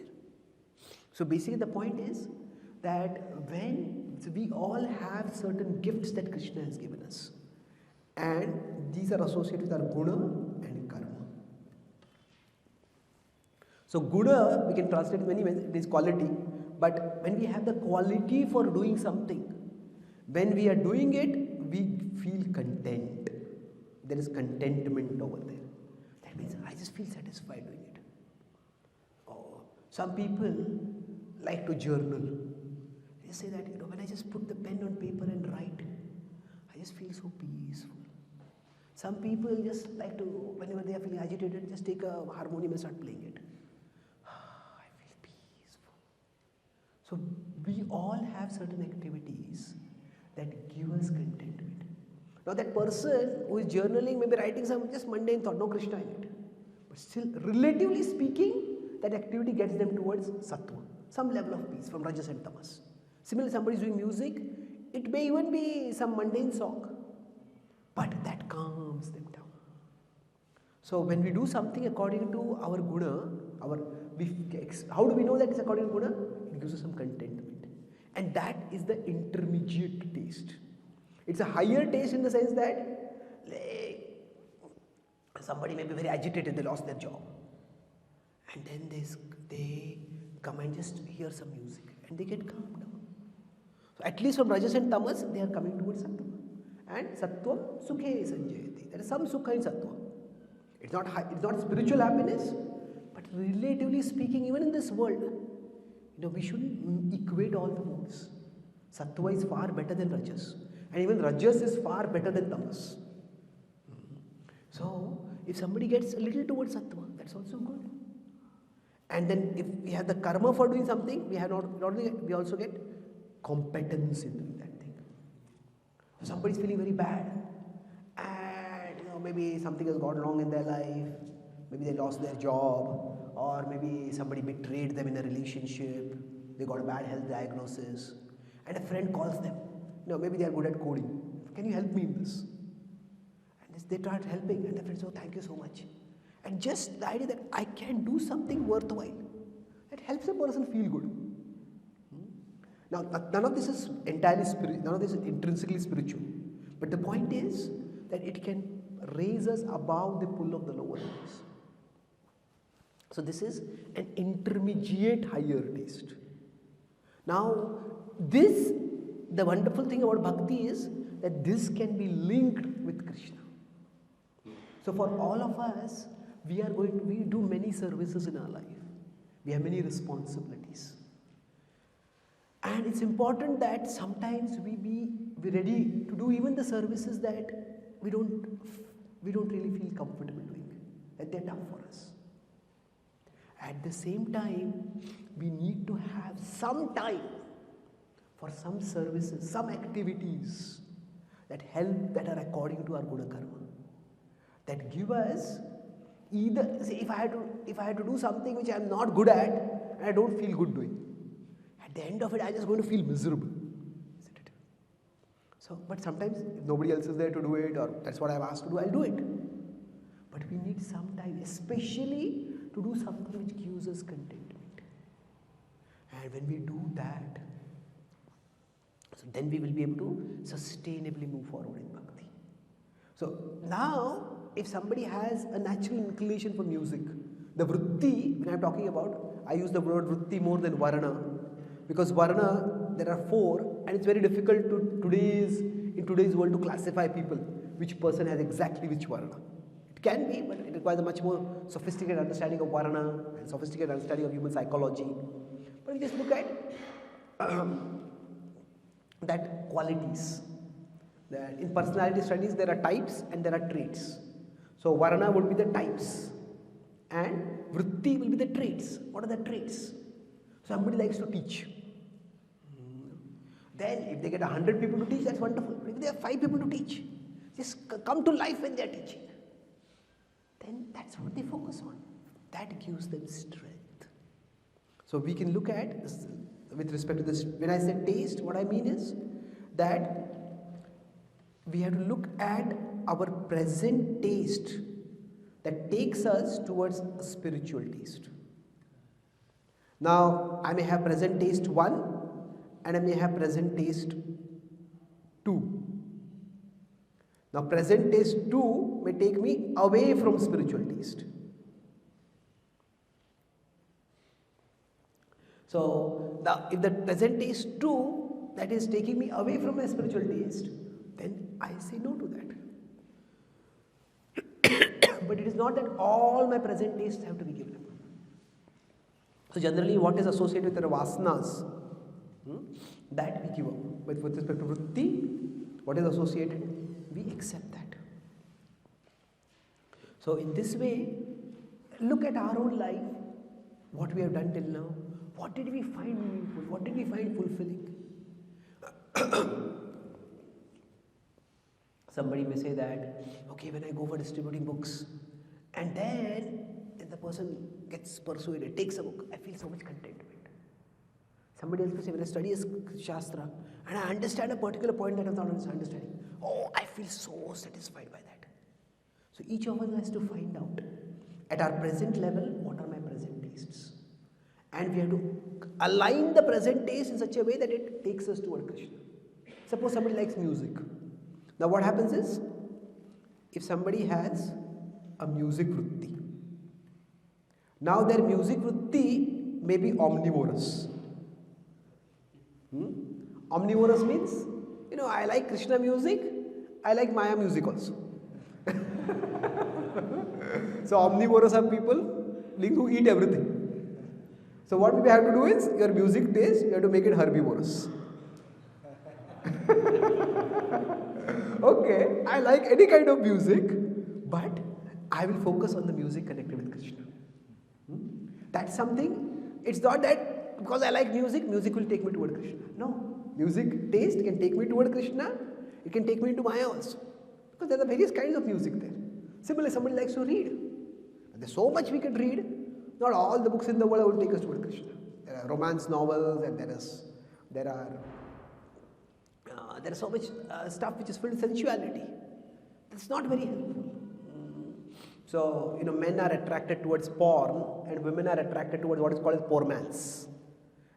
So basically the point is that we all have certain gifts that Krishna has given us. And these are associated with our guna and karma. So guna, we can translate in many ways, it is quality. But when we have the quality for doing something, when we are doing it, we feel content. There is contentment over there. That means I just feel satisfied doing it. Oh, some people like to journal. They say that, when I just put the pen on paper and write, I just feel so peaceful. Some people just like to, whenever they are feeling agitated, just take a harmonium and start playing it. I feel peaceful. So we all have certain activities that give us contentment. Now that person who is journaling may be writing some just mundane thought, no Krishna in it. But still, relatively speaking, that activity gets them towards sattva, some level of peace from rajas and tamas. Similarly, somebody is doing music, it may even be some mundane song, but that calms them down. So when we do something according to our guna, how do we know that it's according to guna? It gives us some contentment. And that is the intermediate taste. It's a higher taste in the sense that somebody may be very agitated, they lost their job. And then they come and just hear some music and they get calmed down. So at least from Rajas and Tamas, they are coming towards Sattva. And Sattvam Sukhe Sanjayati. There is some Sukha in Sattva. It's not spiritual happiness, but relatively speaking, even in this world, we shouldn't equate all the modes. Sattva is far better than Rajas. And even Rajas is far better than Tamas. So, if somebody gets a little towards Sattva, that's also good. And then if we have the karma for doing something, we also get competence in doing that thing. So somebody is feeling very bad, and maybe something has gone wrong in their life, maybe they lost their job, or maybe somebody betrayed them in a relationship, they got a bad health diagnosis, and a friend calls them. Maybe they are good at coding. Can you help me in this? And they start helping, and the friend says, oh, thank you so much. And just the idea that I can do something worthwhile, that helps a person feel good. Now, none of this is entirely spiritual, none of this is intrinsically spiritual. But the point is that it can raise us above the pull of the lower levels. So this is an intermediate higher taste. Now, the wonderful thing about bhakti is that this can be linked with Krishna. So for all of us, we do many services in our life. We have many responsibilities. And it's important that sometimes we be ready to do even the services that we don't really feel comfortable doing, that they're tough for us. At the same time, we need to have some time for some services, some activities that are according to our guna karma, that give us either, say, if I had to do something which I'm not good at and I don't feel good doing, at the end of it I'm just going to feel miserable, isn't it? So, but sometimes if nobody else is there to do it, or that's what I've asked to do, I'll do it. But we need some time, especially to do something which gives us contentment. And when we do that, so then we will be able to sustainably move forward in bhakti. So now, if somebody has a natural inclination for music, the vritti, when I'm talking about, I use the word vritti more than varna, because varna, there are 4, and it's very difficult in today's world to classify people, which person has exactly which varna. It can be, but it requires a much more sophisticated understanding of varna and sophisticated understanding of human psychology. But we just look at that qualities. In personality studies, there are types and there are traits. So varna would be the types and vritti will be the traits. What are the traits? Somebody likes to teach. Then if they get 100 people to teach, that's wonderful. But if they have 5 people to teach, just come to life when they are teaching. Then that's what they focus on. That gives them strength. So we can look at, with respect to this, when I say taste, what I mean is that we have to look at our present taste that takes us towards a spiritual taste. Now, I may have present taste 1 and I may have present taste 2. Now, present taste 2 may take me away from spiritual taste. So, if the present taste 2 that is taking me away from my spiritual taste, then I say no to that. But it is not that all my present tastes have to be given up. So generally what is associated with the vasanas, that we give up. But with respect to vritti, what is associated, we accept that. So in this way, look at our own life, what we have done till now. What did we find meaningful? What did we find fulfilling? Somebody may say that, okay, when I go for distributing books, and then the person gets persuaded, takes a book, I feel so much contentment. Somebody else will say, when I study a Shastra and I understand a particular point that I'm not understanding, oh, I feel so satisfied by that. So each of us has to find out at our present level, what are my present tastes? And we have to align the present taste in such a way that it takes us toward Krishna. Suppose somebody likes music. Now what happens is, if somebody has a music vritti, now their music vritti may be omnivorous. Omnivorous means, I like Krishna music, I like Maya music also. So omnivorous are people who eat everything. So what we have to do is, your music taste, you have to make it herbivorous. Okay, I like any kind of music, but I will focus on the music connected with Krishna. That's something, it's not that because I like music, music will take me toward Krishna. No, music taste can take me toward Krishna, it can take me into Maya also. Because there are various kinds of music there. Similarly, somebody likes to read. There's so much we can read. Not all the books in the world will take us toward Krishna. There are romance novels, and there are so much stuff which is filled with sensuality. That's not very helpful. So, men are attracted towards porn, and women are attracted towards what is called as pormance.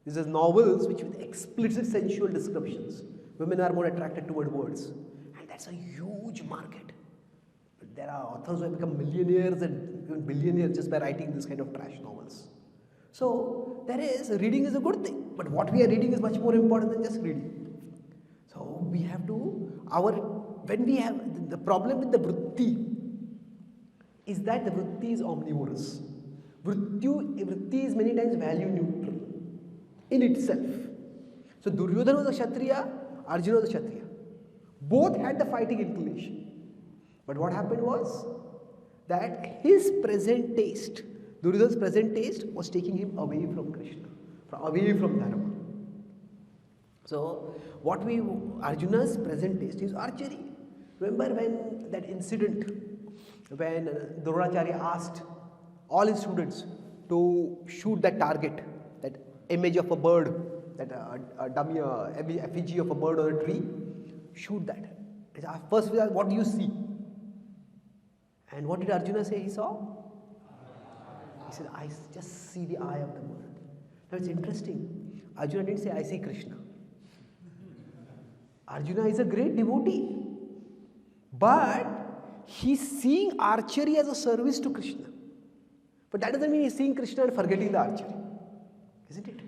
These are novels which with explicit sensual descriptions. Women are more attracted toward words, and that's a huge market. There are authors who have become millionaires and even billionaires just by writing this kind of trash novels. So, reading is a good thing, but what we are reading is much more important than just reading. So, we have to, the problem with the vritti is that the vritti is omnivorous. Vritti is many times value neutral in itself. So, Duryodhana was a Kshatriya, Arjuna was a Kshatriya. Both had the fighting inclination. But what happened was that his present taste, Duryodhana's present taste, was taking him away from Krishna, away from Dharma. So, Arjuna's present taste is archery. Remember when that incident, when Dronacharya asked all his students to shoot that target, that image of a bird, that a dummy effigy of a bird on a tree, shoot that. First, what do you see? And what did Arjuna say he saw? He said, I just see the eye of the bird. Now it's interesting. Arjuna didn't say, I see Krishna. Arjuna is a great devotee. But he's seeing archery as a service to Krishna. But that doesn't mean he's seeing Krishna and forgetting the archery. Isn't it?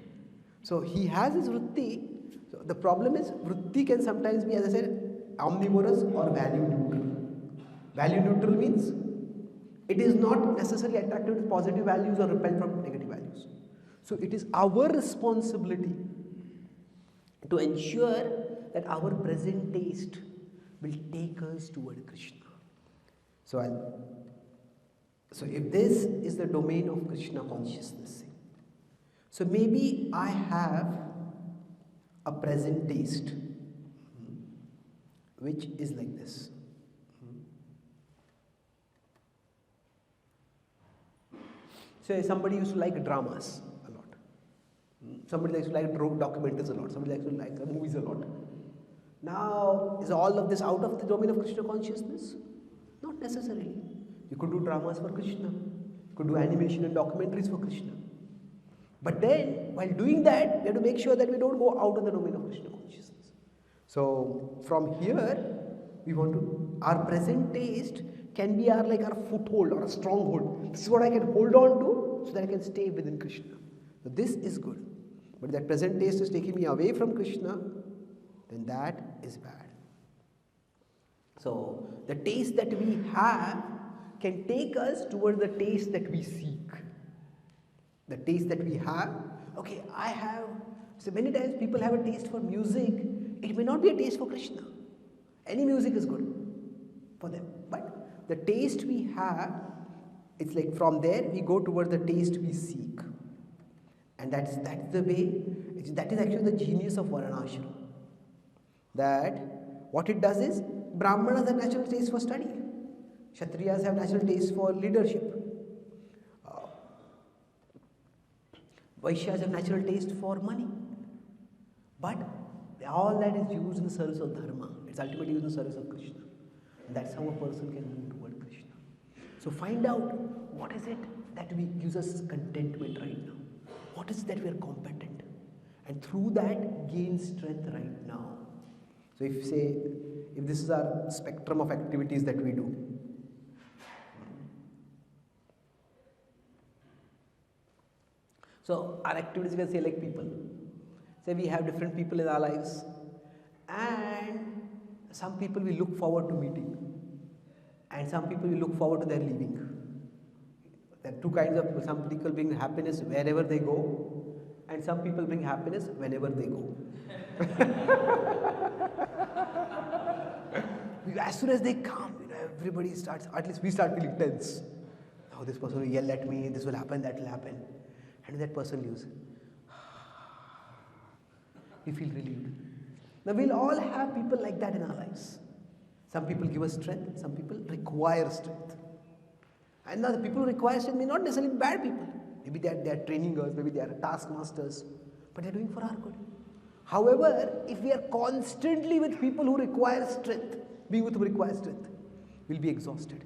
So he has his vritti. So the problem is, vritti can sometimes be, as I said, omnivorous or value neutral. Value neutral means it is not necessarily attracted to positive values or repelled from negative values. So it is our responsibility to ensure that our present taste will take us toward Krishna. So if this is the domain of Krishna consciousness, so maybe I have a present taste which is like this. So somebody used to like dramas a lot. Somebody likes to like documentaries a lot. Somebody likes to like movies a lot. Now, is all of this out of the domain of Krishna consciousness? Not necessarily. You could do dramas for Krishna. You could do animation and documentaries for Krishna. But then, while doing that, we have to make sure that we don't go out of the domain of Krishna consciousness. So, from here, our present taste can be our foothold or a stronghold. This is what I can hold on to so that I can stay within Krishna. So this is good. But if that present taste is taking me away from Krishna, then that is bad. So the taste that we have can take us towards the taste that we seek. The taste that we have, so many times people have a taste for music. It may not be a taste for Krishna. Any music is good for them. But the taste we have, it's like from there we go towards the taste we seek. And that's the way, that is actually the genius of Varnashram. That what it does is, Brahmanas have natural taste for study. Kshatriyas have natural taste for leadership. Vaishyas have natural taste for money. But all that is used in the service of dharma. It's ultimately used in the service of Krishna. And that's how a person can move toward Krishna. So find out what is it that gives us contentment right now. What is it that we are competent? And through that gain strength right now. So if this is our spectrum of activities that we do. So our activities, we can say like people. Say we have different people in our lives, and some people we look forward to meeting, and some people we look forward to their leaving. There are two kinds of people. Some people bring happiness wherever they go, and some people bring happiness whenever they go. As soon as they come, everybody starts, at least we start feeling tense. Now this person will yell at me, this will happen, that will happen. And that person leaves. We feel relieved. Now we'll all have people like that in our lives. Some people give us strength, some people require strength. And now the people who require strength may not necessarily be bad people. Maybe they are training us, maybe they are taskmasters, but they are doing for our good. However, if we are constantly with people who require strength, being with who require strength, we'll be exhausted.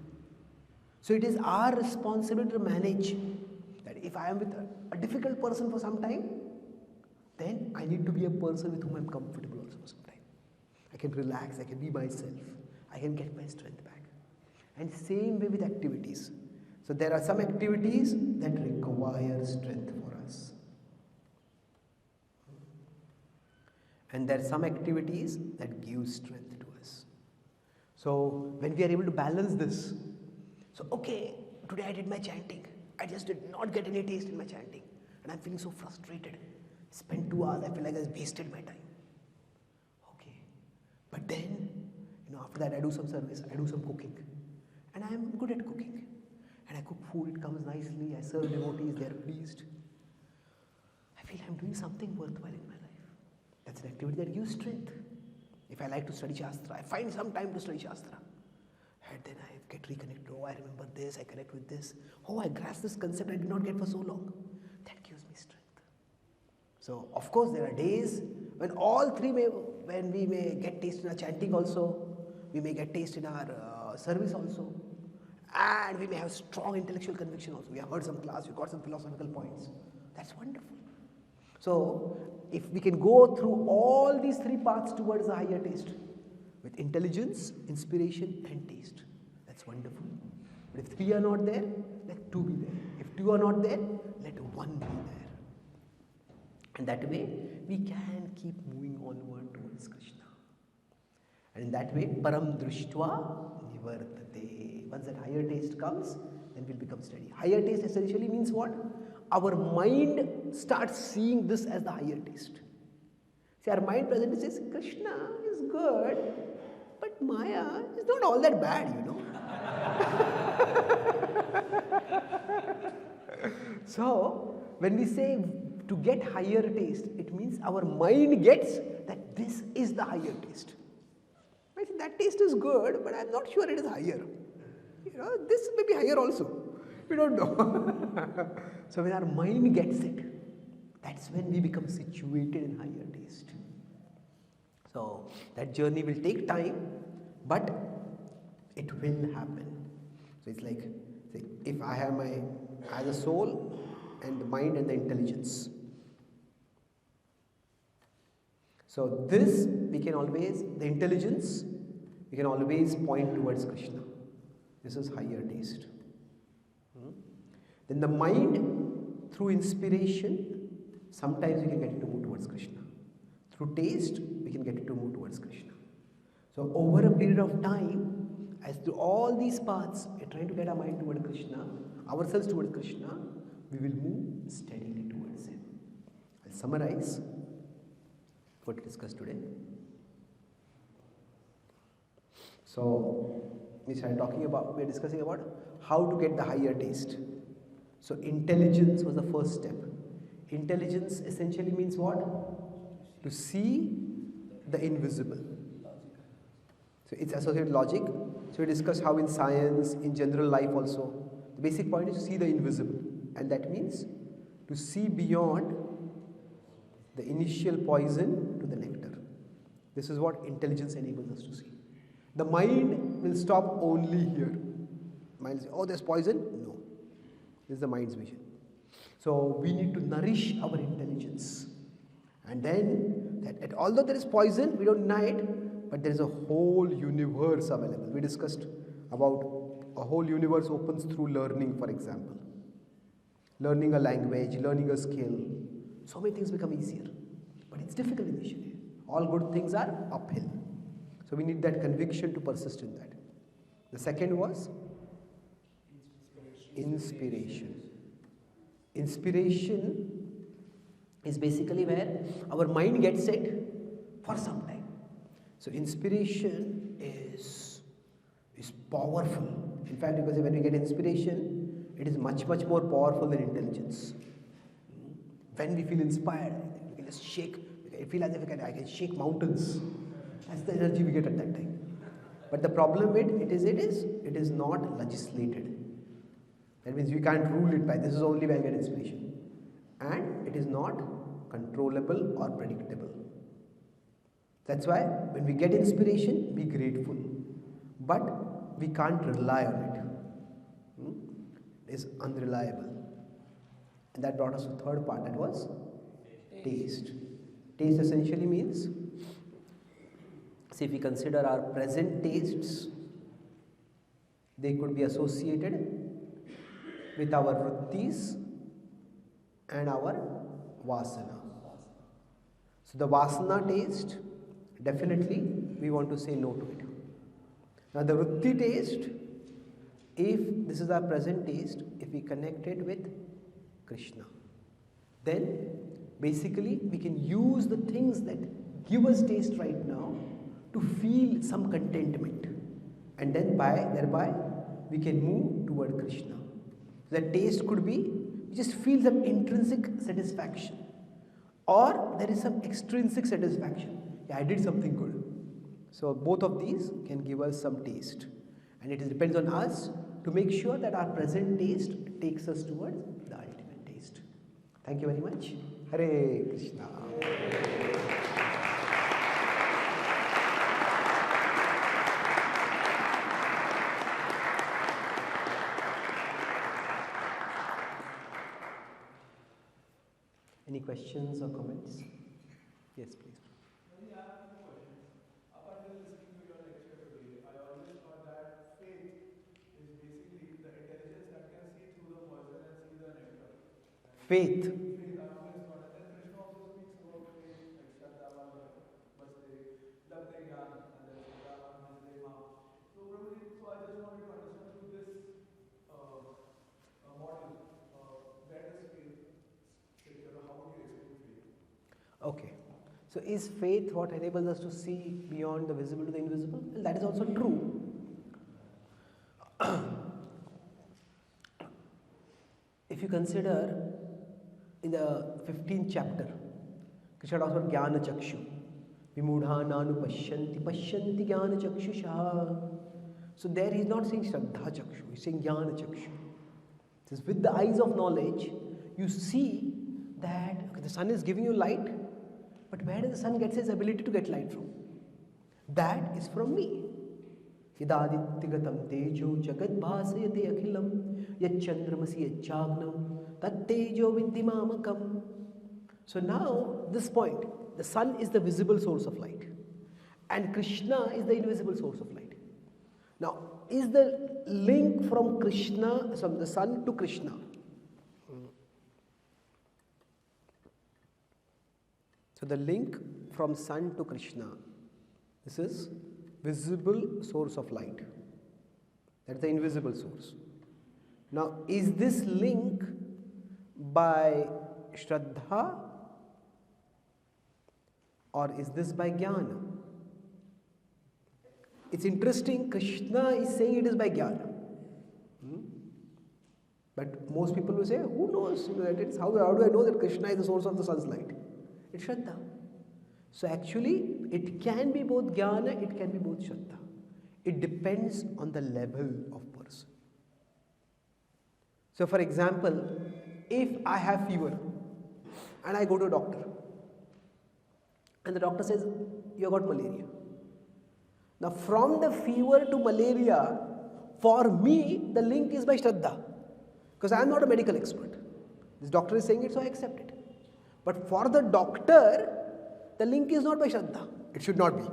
So it is our responsibility to manage that. If I am with a difficult person for some time, then I need to be a person with whom I am comfortable also for some time. I can relax, I can be myself, I can get my strength back. And same way with activities. So there are some activities that require strength for us. And there are some activities that give strength to us. So when we are able to balance this, so okay, today I did my chanting. I just did not get any taste in my chanting. And I'm feeling so frustrated. Spent 2 hours, I feel like I wasted my time. Okay. But then, after that I do some service, I do some cooking. And I am good at cooking. And I cook food, it comes nicely, I serve devotees, they are pleased. I feel I'm doing something worthwhile in my life. That's an activity that gives strength. If I like to study Shastra, I find some time to study Shastra. And then I get reconnected. Oh, I remember this, I connect with this. Oh, I grasp this concept I did not get for so long. That gives me strength. So, of course, there are days when all three when we may get taste in our chanting also, we may get taste in our service also, and we may have strong intellectual conviction also. We have heard some class, we got some philosophical points. That's wonderful. So, if we can go through all these 3 paths towards a higher taste, with intelligence, inspiration and taste, that's wonderful. But if 3 are not there, let 2 be there. If 2 are not there, let 1 be there. And that way, we can keep moving onward towards Krishna. And in that way, param drishtva nivartate. Once that higher taste comes, then we'll become steady. Higher taste essentially means what? Our mind starts seeing this as the higher taste. See, our mind presently says, Krishna is good, but Maya is not all that bad, So, when we say to get higher taste, it means our mind gets that this is the higher taste. I say that taste is good, but I'm not sure it is higher. This may be higher also. We don't know. So when our mind gets it, that's when we become situated in higher taste. So that journey will take time, but it will happen. So it's like, say, if I have the soul and the mind and the intelligence. So this, the intelligence, we can always point towards Krishna. This is higher taste. Then the mind, through inspiration, sometimes we can get it to move towards Krishna. Through taste, we can get it to move towards Krishna. So over a period of time, as through all these paths, we are trying to get our mind towards Krishna, ourselves towards Krishna, we will move steadily towards Him. I'll summarize what we discussed today. So, we are discussing about how to get the higher taste. So, intelligence was the first step. Intelligence essentially means what? To see the invisible. So, it's associated with logic. So, we discussed how in science, in general life also, the basic point is to see the invisible. And that means to see beyond the initial poison to This is what intelligence enables us to see. The mind will stop only here. Mind will say, oh, there's poison? No. This is the mind's vision. So we need to nourish our intelligence. And then, although there is poison, we don't deny it, but there is a whole universe available. We discussed about a whole universe opens through learning, for example. Learning a language, learning a skill. So many things become easier. But it's difficult initially. All good things are uphill. So we need that conviction to persist in that. The second was inspiration. Inspiration is basically where our mind gets it for some time. So inspiration is powerful. In fact, because when we get inspiration, it is much, much more powerful than intelligence. When we feel inspired, we can just shake. I feel as if I can shake mountains. That's the energy we get at that time. But the problem with it is not legislated. That means we can't rule it by this is only when we get inspiration. And it is not controllable or predictable. That's why when we get inspiration, be grateful. But we can't rely on it. It is unreliable. And that brought us to the third part, that was taste. Taste essentially means, see, if we consider our present tastes, they could be associated with our vrittis and our vasana. So the vasana taste, definitely we want to say no to it. Now the vritti taste, if this is our present taste, if we connect it with Krishna, then basically we can use the things that give us taste right now to feel some contentment, and then thereby we can move toward Krishna. The taste could be we just feel some intrinsic satisfaction, or there is some extrinsic satisfaction. Yeah, I did something good. So both of these can give us some taste, and it depends on us to make sure that our present taste takes us towards the ultimate taste. Thank you very much. Hare Krishna. Any questions or comments? Yes, please. I have two questions. Up until listening to your lecture today, I always thought that faith is basically the intelligence that can see through the poison and see the nectar. Faith. Faith, I always thought that. And Krishna also speaks about faith, like Shraddha Baste, Labde Gyan, and then Shraddha Baste Ma. So, Prabhuji, so I just wanted to understand through this model, where does faith sit here, or how would you explain faith? Okay. So is faith what enables us to see beyond the visible to the invisible? Well, that is also true. If you consider in the 15th chapter, Krishna talks about Jnana Chakshu. Vimudhananu Pashyanti Pashyanti Jnana Chakshusha. So there he is not saying Shraddha Chakshu, he is saying Jnana Chakshu. It says with the eyes of knowledge, you see that okay, the sun is giving you light, but where does the sun get his ability to get light from? That is from me. Yadadittigatam tejo jagad bhasayate akhilam yachandramasi yacchagnam tat tejo viddimamakam. So now this point, the sun is the visible source of light and Krishna is the invisible source of light. Now, is the link from Krishna, from the sun to Krishna? So the link from sun to Krishna, this is visible source of light. That's the invisible source. Now, is this link by Shraddha or is this by Jnana? It's interesting, Krishna is saying it is by Jnana. But most people will say, who knows? How do I know that Krishna is the source of the sun's light? It's Shraddha. So actually, it can be both Jnana, it can be both Shraddha. It depends on the level of person. So for example, if I have fever and I go to a doctor, and the doctor says, you got malaria. Now, from the fever to malaria, for me, the link is by Shraddha. Because I am not a medical expert. This doctor is saying it, so I accept it. But for the doctor, the link is not by Shraddha. It should not be.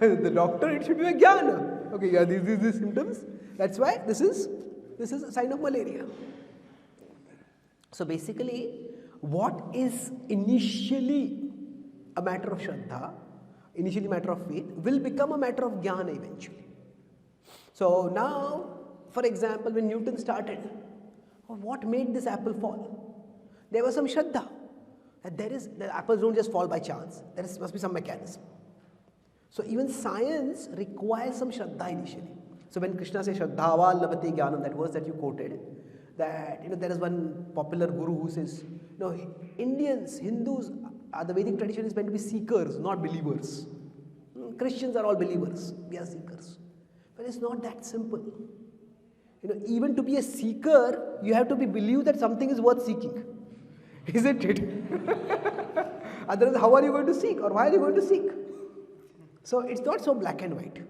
The doctor, it should be a jnana. Okay, yeah, these symptoms. That's why this is a sign of malaria. So basically, what is initially a matter of Shraddha, initially matter of faith, will become a matter of jnana eventually. So now, for example, when Newton started, what made this apple fall? There was some Shraddha. That the apples don't just fall by chance. Must be some mechanism. So even science requires some Shraddha initially. So when Krishna says Shraddhaval Labhate Jnanam, that verse that you quoted, that there is one popular guru who says, Indians, Hindus, the Vedic tradition is meant to be seekers, not believers. Christians are all believers, we are seekers. But it's not that simple. Even to be a seeker, you have to believe that something is worth seeking. Isn't it? Otherwise, how are you going to seek, or why are you going to seek? So it's not so black and white.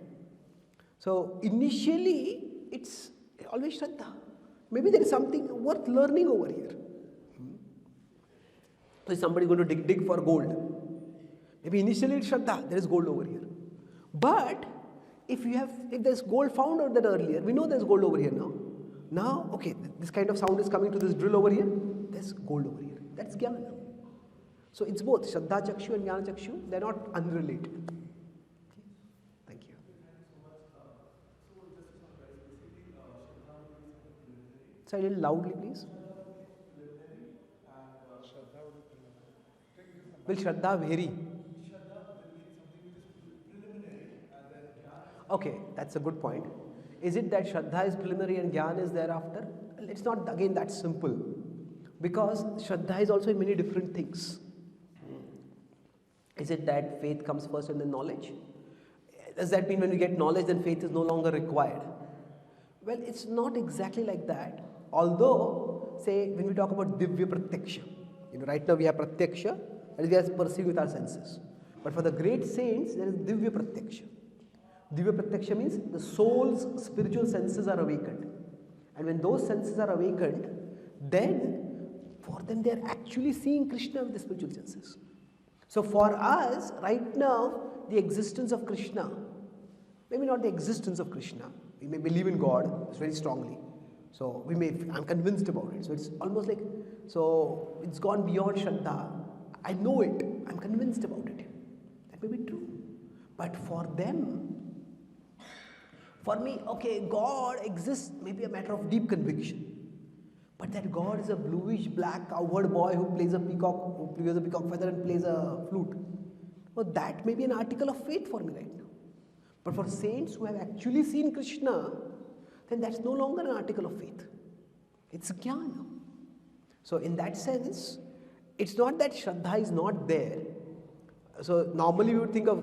So initially, it's always Shraddha. Maybe there is something worth learning over here. So is somebody going to dig for gold? Maybe initially it's Shraddha, there is gold over here. But if there's gold found out there earlier, we know there's gold over here now. Now, okay, this kind of sound is coming to this drill over here, there's gold over here. That's jnana. So it's both Shraddha Chakshu and Jnana Chakshu, they're not unrelated. Thank you. Say a little loudly, please. Will Shraddha vary? Okay, that's a good point. Is it that Shraddha is preliminary and Jnana is thereafter? It's not again that simple. Because Shraddha is also in many different things. Is it that faith comes first and then knowledge? Does that mean when we get knowledge then faith is no longer required? Well, it's not exactly like that. Although, say, when we talk about Divya Pratyaksha, right now we have Pratyaksha, that is we are perceiving with our senses. But for the great saints, there is Divya Pratyaksha. Divya Pratyaksha means the soul's spiritual senses are awakened. And when those senses are awakened, then for them they are actually seeing Krishna with the spiritual senses. So for us, right now, the existence of Krishna, maybe not the existence of Krishna, we may believe in God very strongly. So I'm convinced about it. So it's almost like, so it's gone beyond Shraddha. I know it, I'm convinced about it. That may be true. But for them, for me, okay, God exists, maybe a matter of deep conviction. But that God is a bluish black cowherd boy who plays a peacock feather and plays a flute. Well, that may be an article of faith for me right now. But for saints who have actually seen Krishna, then that's no longer an article of faith. It's jnana. So in that sense, it's not that Shraddha is not there. So normally we would think of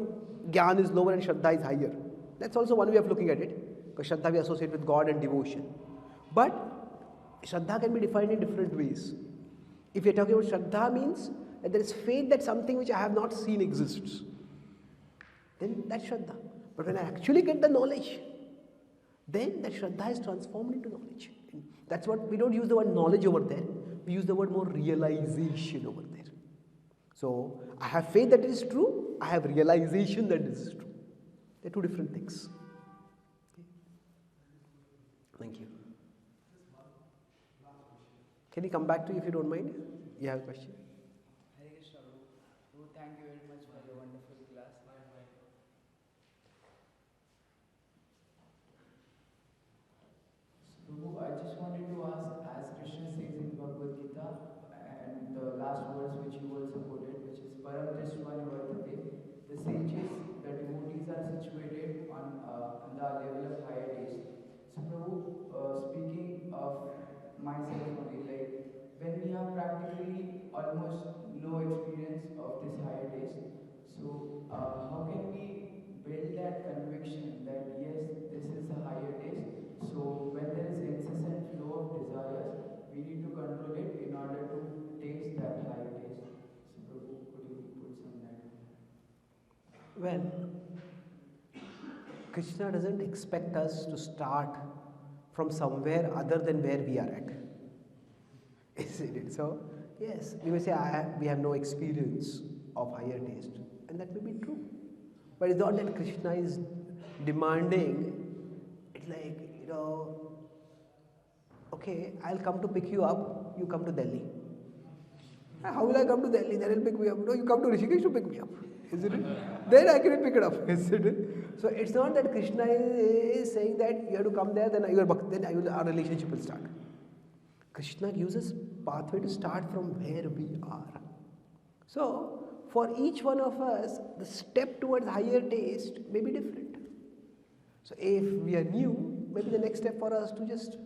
jnana is lower and Shraddha is higher. That's also one way of looking at it. Because Shraddha we associate with God and devotion. But Shraddha can be defined in different ways. If you're talking about Shraddha means that there is faith that something which I have not seen exists, then that's Shraddha. But when I actually get the knowledge, then that Shraddha is transformed into knowledge. That's what, we don't use the word knowledge over there, we use the word more realization over there. So, I have faith that it is true, I have realization that it is true. They're two different things. Thank you. Can you come back to you if you don't mind? You have a question? Hare Krishna, Prabhu. Thank you very much for your wonderful class. Prabhu, I just wanted to ask, as Krishna says in Bhagavad Gita, and the last verse which you also quoted, which is Param Drishva Nivartate, the sages, the devotees are situated on the level of higher taste. So Prabhu, speaking of myself only, like when we have practically almost no experience of this higher taste, so how can we build that conviction that yes, this is the higher taste? So when there is incessant flow of desires, we need to control it in order Well, Krishna doesn't expect us to start from somewhere other than where we are at. Isn't it? So, yes, we may say we have no experience of higher taste, and that may be true. But it's not that Krishna is demanding, it's like, okay, I'll come to pick you up, you come to Delhi. How will I come to Delhi? Then he'll pick me up. No, you come to Rishikesh to pick me up. Isn't it? Then I can pick it up. Isn't it? So it's not that Krishna is saying that you have to come there, then our relationship will start. Krishna gives us pathway to start from where we are. So for each one of us, the step towards higher taste may be different. So if we are new, maybe the next step for us to just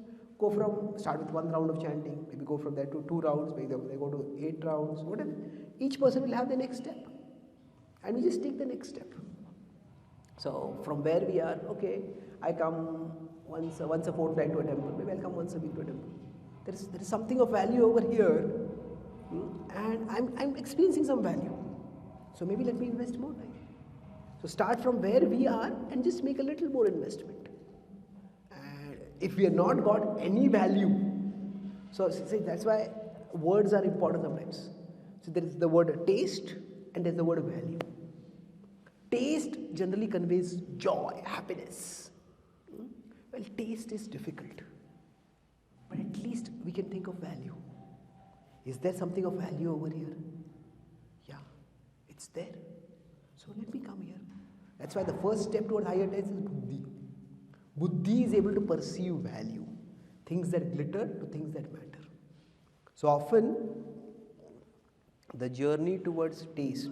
start with 1 round of chanting, maybe go from there to 2 rounds, maybe they go to 8 rounds, whatever. Each person will have the next step. And we just take the next step. So from where we are, okay, I come once a fortnight to a temple, maybe I'll come once a week to a temple. There is something of value over here, and I'm experiencing some value. So maybe let me invest more time. So start from where we are and just make a little more investment. And if we have not got any value, so see, that's why words are important sometimes. So there is the word taste and there's the word value. Taste generally conveys joy, happiness. Well, taste is difficult, but at least we can think of value. Is there something of value over here? Yeah, it's there. So let me come here. That's why the first step toward higher taste is buddhi. Buddhi is able to perceive value, things that glitter to things that matter. So often, the journey towards taste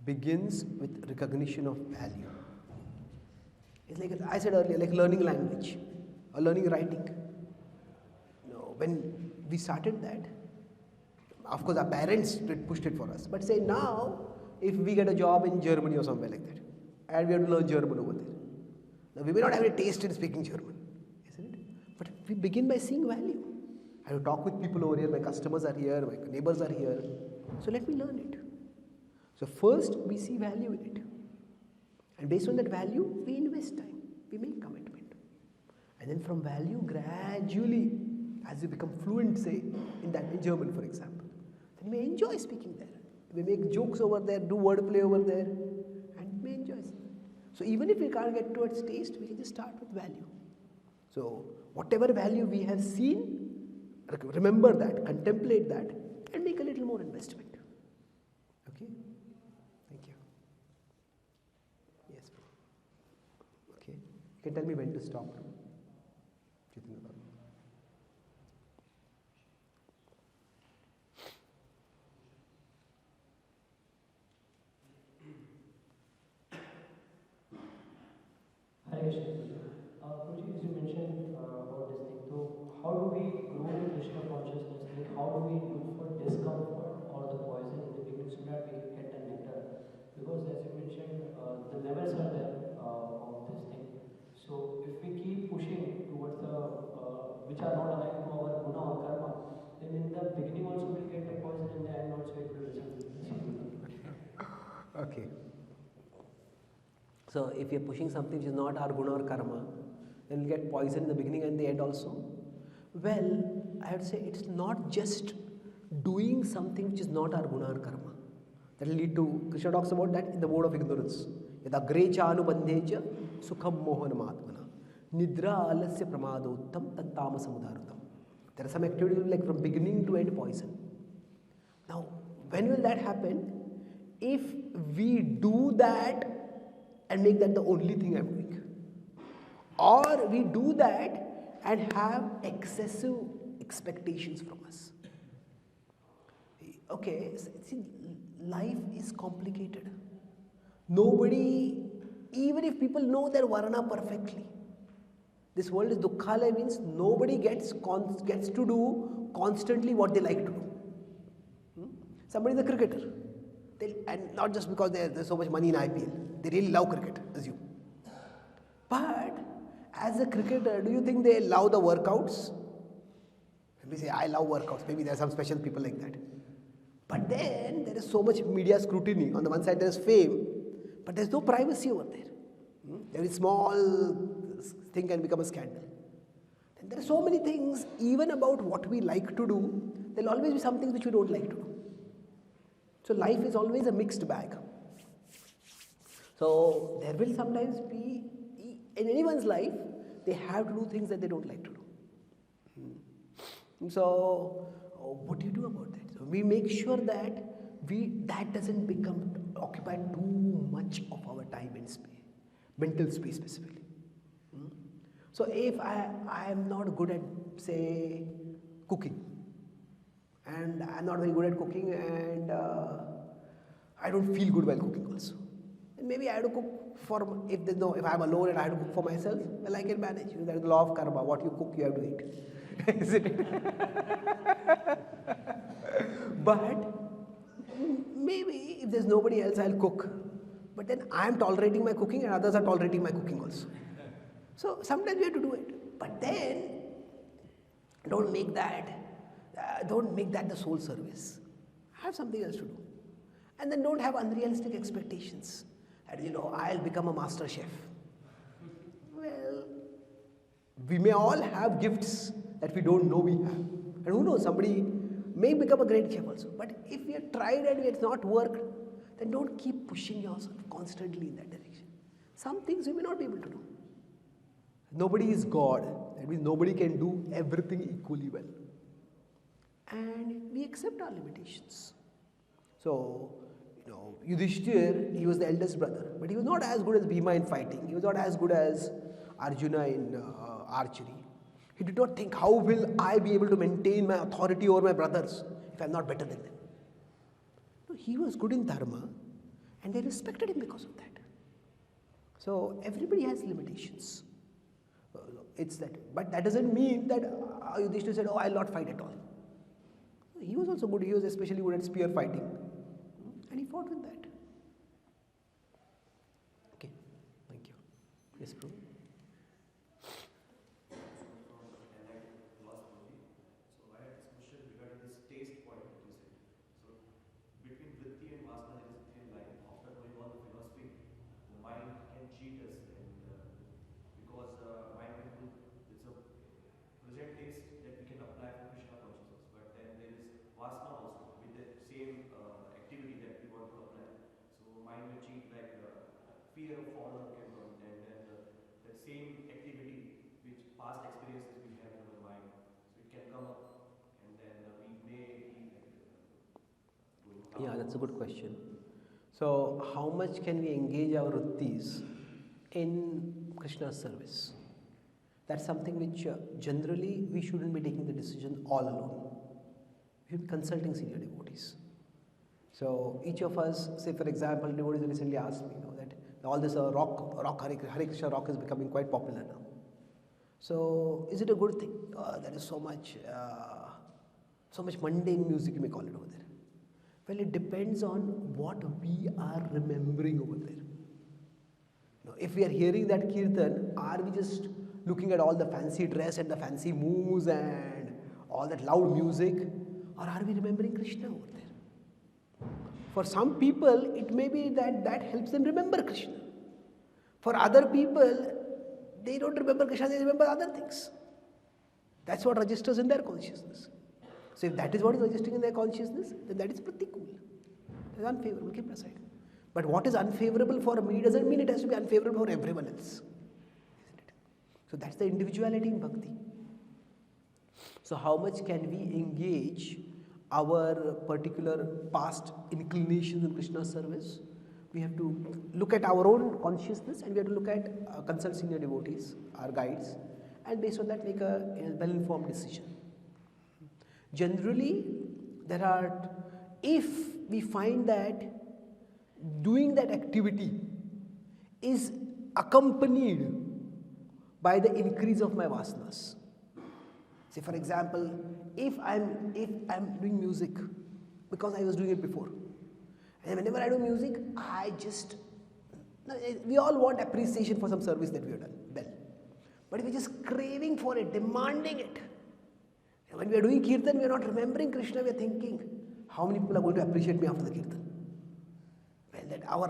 begins with recognition of value. It's like I said earlier, like learning language or learning writing. When we started that, of course our parents pushed it for us. But say now, if we get a job in Germany or somewhere like that, and we have to learn German over there. Now we may not have a taste in speaking German, isn't it? But we begin by seeing value. I have to talk with people over here, my customers are here, my neighbors are here. So let me learn it. So first we see value in it. And based on that value, we invest time, we make commitment. And then from value, gradually, as you become fluent, say, in German, for example, then you may enjoy speaking there. We make jokes over there, do wordplay over there, and you may enjoy it. So even if we can't get towards taste, we can just start with value. So whatever value we have seen, remember that, contemplate that, and make a little more investment. Okay? Thank you. Yes, bro. Okay. You can tell me when to stop. If you think about it. Hare Krishna. Guruji, as you mentioned about this thing, so how do we grow in Krishna consciousness? Like how do we look for discomfort or the poison in the beginning so that we get the nectar? Because as you mentioned, the levels are there of this thing. So if we keep pushing towards the which are not aligned to our guna or karma, then in the beginning also we'll get the poison, in the end also it will result in the same. Okay. So if you're pushing something which is not our guna or karma, then we'll get poison in the beginning and the end also. Well, I would say it's not just doing something which is not our guna or karma. That will lead to, Krishna talks about that in the mode of ignorance. Yadagre cha anubandhecha sukham mohanam nidra alasya pramadottam tattama samudharutam. There are some activities like from beginning to end poison. Now, when will that happen? If we do that and make that the only thing I'm doing. Or we do that and have excessive expectations from us. Okay, see, life is complicated. Nobody, even if people know their varna perfectly, this world is dukkhalaya, means nobody gets to do constantly what they like to do. Somebody is a cricketer. And not just because there's so much money in IPL. They really love cricket, assume. But as a cricketer, do you think they love the workouts? Maybe say, I love workouts. Maybe there are some special people like that. But then there is so much media scrutiny. On the one side there is fame, but there's no privacy over there. Every small thing can become a scandal. And there are so many things, even about what we like to do, there'll always be some things which we don't like to do. So life is always a mixed bag. So there will sometimes be, in anyone's life, they have to do things that they don't like to do. So what do you do about that? So we make sure that that doesn't occupy too much of our time and space, mental space specifically. So if I am not good at, say, cooking, and I'm not very good at cooking, and I don't feel good while cooking also, and maybe I have to cook if I'm alone and I have to cook for myself, well, I can manage. That is the law of karma. What you cook, you have to eat. Isn't it? But maybe if there's nobody else, I'll cook. But then I'm tolerating my cooking and others are tolerating my cooking also. So sometimes we have to do it. But then don't make that the sole service. Have something else to do. And then don't have unrealistic expectations. That, I'll become a master chef. Well, we may all have gifts that we don't know we have. And who knows, somebody may become a great chef also. But if we have tried and it's not worked, then don't keep pushing yourself constantly in that direction. Some things we may not be able to do. Nobody is God. That means nobody can do everything equally well. And we accept our limitations. So, Yudhishthir, he was the eldest brother, but he was not as good as Bhima in fighting. He was not as good as Arjuna in archery. He did not think, how will I be able to maintain my authority over my brothers if I'm not better than them? No, he was good in dharma, and they respected him because of that. So everybody has limitations. It's that, but that doesn't mean that Yudhishthira said, "Oh, I'll not fight at all." He was also good. He was especially good at spear fighting, and he fought with that. Okay, thank you. Yes, bro. Fear of honor can come, and then the same activity which past experiences we have in our mind, so it can come up, and then we may be going. Yeah, that's a good question. So, how much can we engage our vrittis in Krishna's service? That's something which generally we shouldn't be taking the decision all alone. We should be consulting senior devotees. So, each of us, say for example, devotees recently asked me, that all this rock Hare Krishna rock is becoming quite popular now. So, is it a good thing? There is so much mundane music, you may call it over there. Well, it depends on what we are remembering over there. If we are hearing that kirtan, are we just looking at all the fancy dress and the fancy moves and all that loud music, or are we remembering Krishna over there? For some people, it may be that helps them remember Krishna. For other people, they don't remember Krishna, they remember other things. That's what registers in their consciousness. So if that is what is registering in their consciousness, then that is pratikul. That is unfavorable, keep it aside. But what is unfavorable for me doesn't mean it has to be unfavorable for everyone else. Isn't it? So that's the individuality in bhakti. So how much can we engage our particular past inclinations in Krishna's service? We have to look at our own consciousness, and we have to look at consult senior devotees, our guides, and based on that make a well-informed decision. Generally, if we find that doing that activity is accompanied by the increase of my vasanas. Say for example, if I'm doing music because I was doing it before, and whenever I do music, we all want appreciation for some service that we have done well. But if we're just craving for it, demanding it, and when we are doing kirtan, we are not remembering Krishna, we are thinking, how many people are going to appreciate me after the kirtan? Well, that our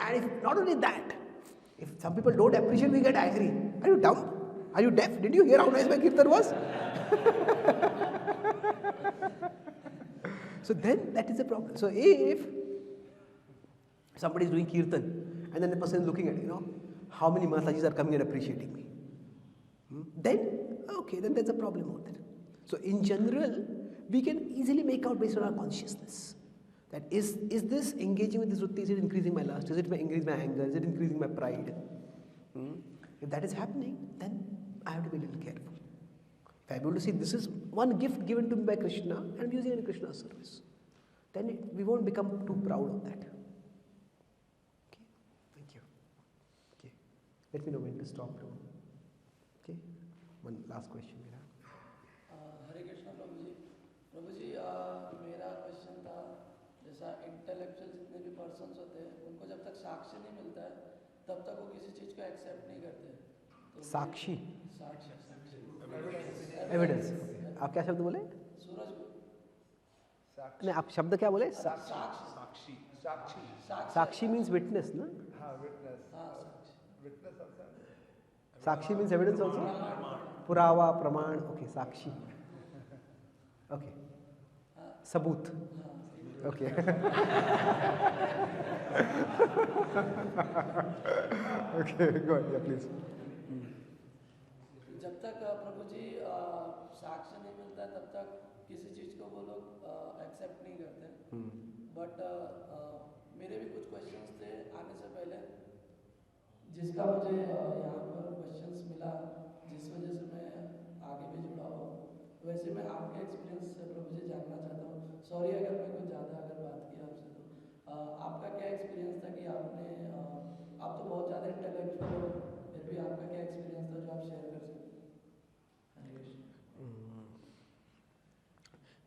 and if not only that, if some people don't appreciate, we get angry. Are you dumb? Are you deaf? Did you hear how nice my kirtan was? So then that is a problem. So if somebody is doing kirtan and then the person is looking at, how many Matajis are coming and appreciating me, then okay, then there's a problem out there. So in general, we can easily make out based on our consciousness that is this engaging with this vritti, is it increasing my lust, is it increasing my anger, is it increasing my pride? If that is happening, then I have to be a little careful. If I'm able to see this is one gift given to me by Krishna and I'm using it in Krishna's service, then we won't become too proud of that. Okay, thank you. Okay, let me know when to stop now. Okay, one last question we have. हरे कृष्णा प्रभु जी मेरा question था, जैसा intellectual जितने भी persons होते हैं उनको जब तक साक्ष्य नहीं मिलता है तब तक वो किसी चीज़ को एक्सेप्ट नहीं करते। तो साक्षी, साक्ष्य एविडेंस। आप क्या शब्द बोले? सूरज नहीं, आप शब्द क्या बोले? साक्षी साक्षी साक्षी मीन्स विटनेस ना? हाँ विटनेस हाँ विटनेस ऑल्सो साक्षी means evidence also? पुरावा, प्रमाण, okay, साक्षी. Okay. सबूत. Okay. Okay, go ahead, yeah, please. जब तक प्रभु जी साक्ष्य नहीं मिलता तब तक किसी चीज़ को वो लोग एक्सेप्ट नहीं करते। बट मेरे भी कुछ क्वेश्चंस थे आने से पहले, जिसका मुझे यहाँ पर क्वेश्चंस मिला, जिस वजह से मैं आगे भी जुड़ा हुआ। वैसे मैं आपके एक्सपीरियंस से प्रभु जी जानना चाहता हूँ, सॉरी अगर मैं कुछ ज़्यादा अगर बात की आपसे, तो आपका क्या एक्सपीरियंस था कि आपने आप तो बहुत ज़्यादा इंटेलेक्चुअल हो, फिर भी आपका क्या एक्सपीरियंस था जो आप शेयर कर सकते?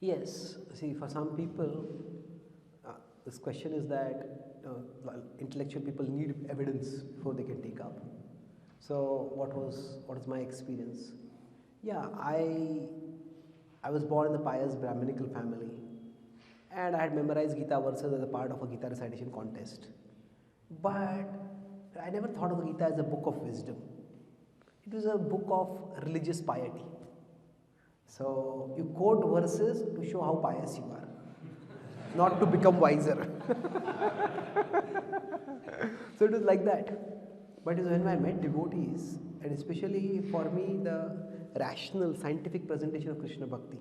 Yes, see, for some people, this question is that intellectual people need evidence before they can take up. So, what was my experience? Yeah, I was born in a pious Brahminical family, and I had memorized Gita verses as a part of a Gita recitation contest. But I never thought of the Gita as a book of wisdom. It was a book of religious piety. So you quote verses to show how pious you are, not to become wiser. So it was like that. But it was when I met devotees, and especially for me, the rational, scientific presentation of Krishna Bhakti,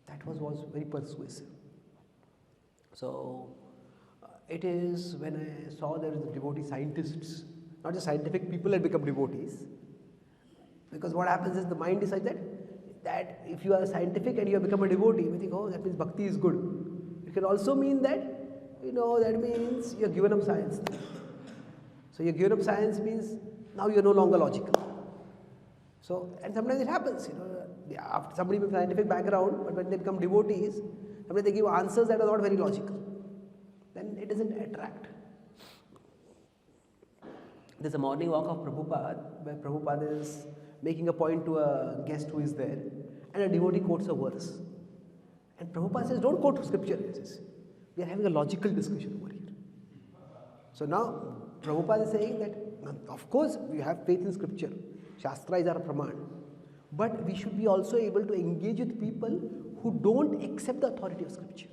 that was very persuasive. So it is when I saw there was devotee scientists, not just scientific people had become devotees. Because what happens is the mind decides that if you are scientific and you have become a devotee, we think, oh, that means bhakti is good. It can also mean that, that means you have given up science. So you have given up science means now you are no longer logical. So, and sometimes it happens, after somebody with scientific background, but when they become devotees, sometimes they give answers that are not very logical. Then it doesn't attract. There's a morning walk of Prabhupada, where Prabhupada is making a point to a guest who is there, and a devotee quotes a verse. And Prabhupada says, don't quote scripture. He says, we are having a logical discussion over here. So now, Prabhupada is saying that, of course, we have faith in scripture. Shastra is our praman. But we should be also able to engage with people who don't accept the authority of scripture.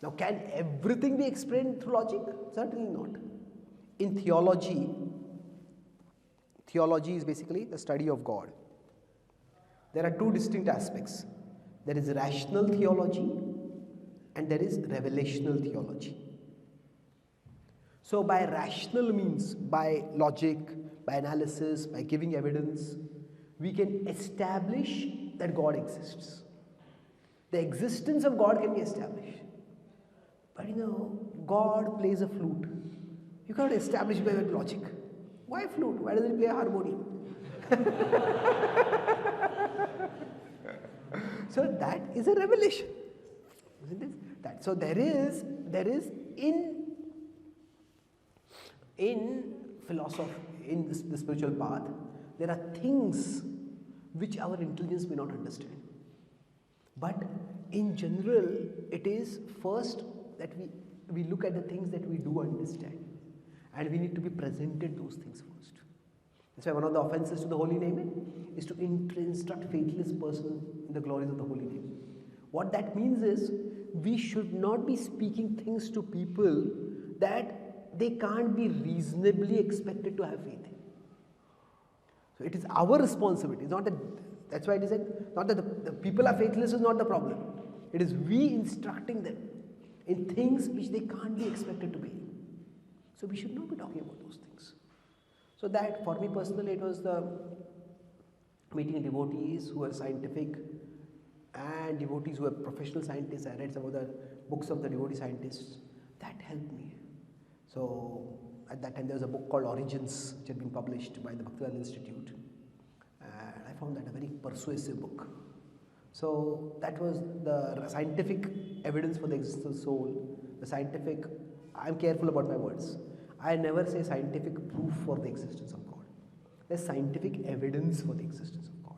Now, can everything be explained through logic? Certainly not. In theology is basically the study of God. There are two distinct aspects. There is rational theology and there is revelational theology. So by rational means, by logic, by analysis, by giving evidence, we can establish that God exists. The existence of God can be established. But God plays a flute. You cannot establish by logic. Why flute? Why doesn't he play a harmonium? So that is a revelation, isn't it? So there is in philosophy, in the spiritual path, there are things which our intelligence may not understand. But in general, it is first that we we look at the things that we do understand, and we need to be presented those things first. That's why one of the offenses to the holy name is to instruct faithless person in the glories of the holy name. What that means is, we should not be speaking things to people that they can't be reasonably expected to have faith in. So it is our responsibility. It's not that, that's why it is said, not that the people are faithless is not the problem. It is we instructing them in things which they can't be expected to be. So we should not be talking about those things. So that, for me personally, it was the meeting devotees who are scientific and devotees who are professional scientists. I read some of the books of the devotee scientists. That helped me. So at that time there was a book called Origins, which had been published by the Bhaktivedanta Institute. And I found that a very persuasive book. So that was the scientific evidence for the existence of the soul. The scientific, I am careful about my words. I never say scientific proof for the existence of God. There's scientific evidence for the existence of God.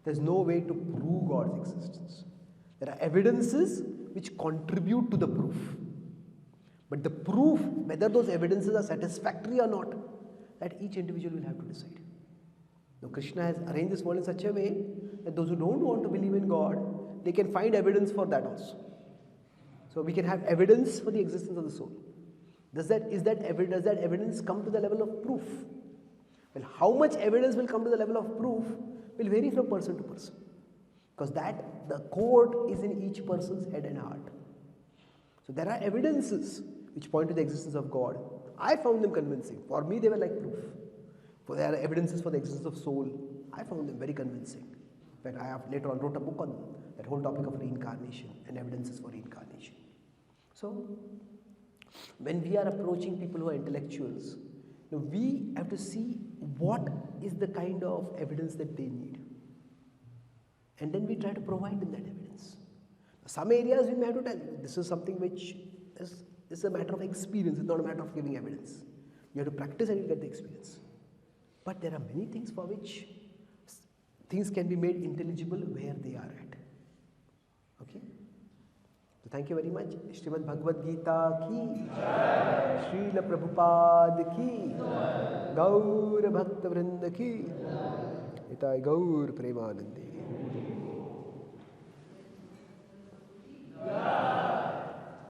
There's no way to prove God's existence. There are evidences which contribute to the proof. But the proof, whether those evidences are satisfactory or not, that each individual will have to decide. Now Krishna has arranged this world in such a way that those who don't want to believe in God, they can find evidence for that also. So we can have evidence for the existence of the soul. Does that evidence come to the level of proof? Well, how much evidence will come to the level of proof will vary from person to person. Because the court is in each person's head and heart. So there are evidences which point to the existence of God. I found them convincing. For me, they were like proof. For there are evidences for the existence of soul. I found them very convincing. In fact, I have later on wrote a book on that whole topic of reincarnation and evidences for reincarnation. So, when we are approaching people who are intellectuals, we have to see what is the kind of evidence that they need. And then we try to provide them that evidence. Some areas we may have to tell you, this is something which is a matter of experience, it's not a matter of giving evidence. You have to practice and you get the experience. But there are many things for which things can be made intelligible where they are at. Okay? So thank you very much. Srimad Bhagavad Gita ki, Srila Prabhupada ki, Gaur Bhakta Vrinda ki, Itai Gaur Premanande.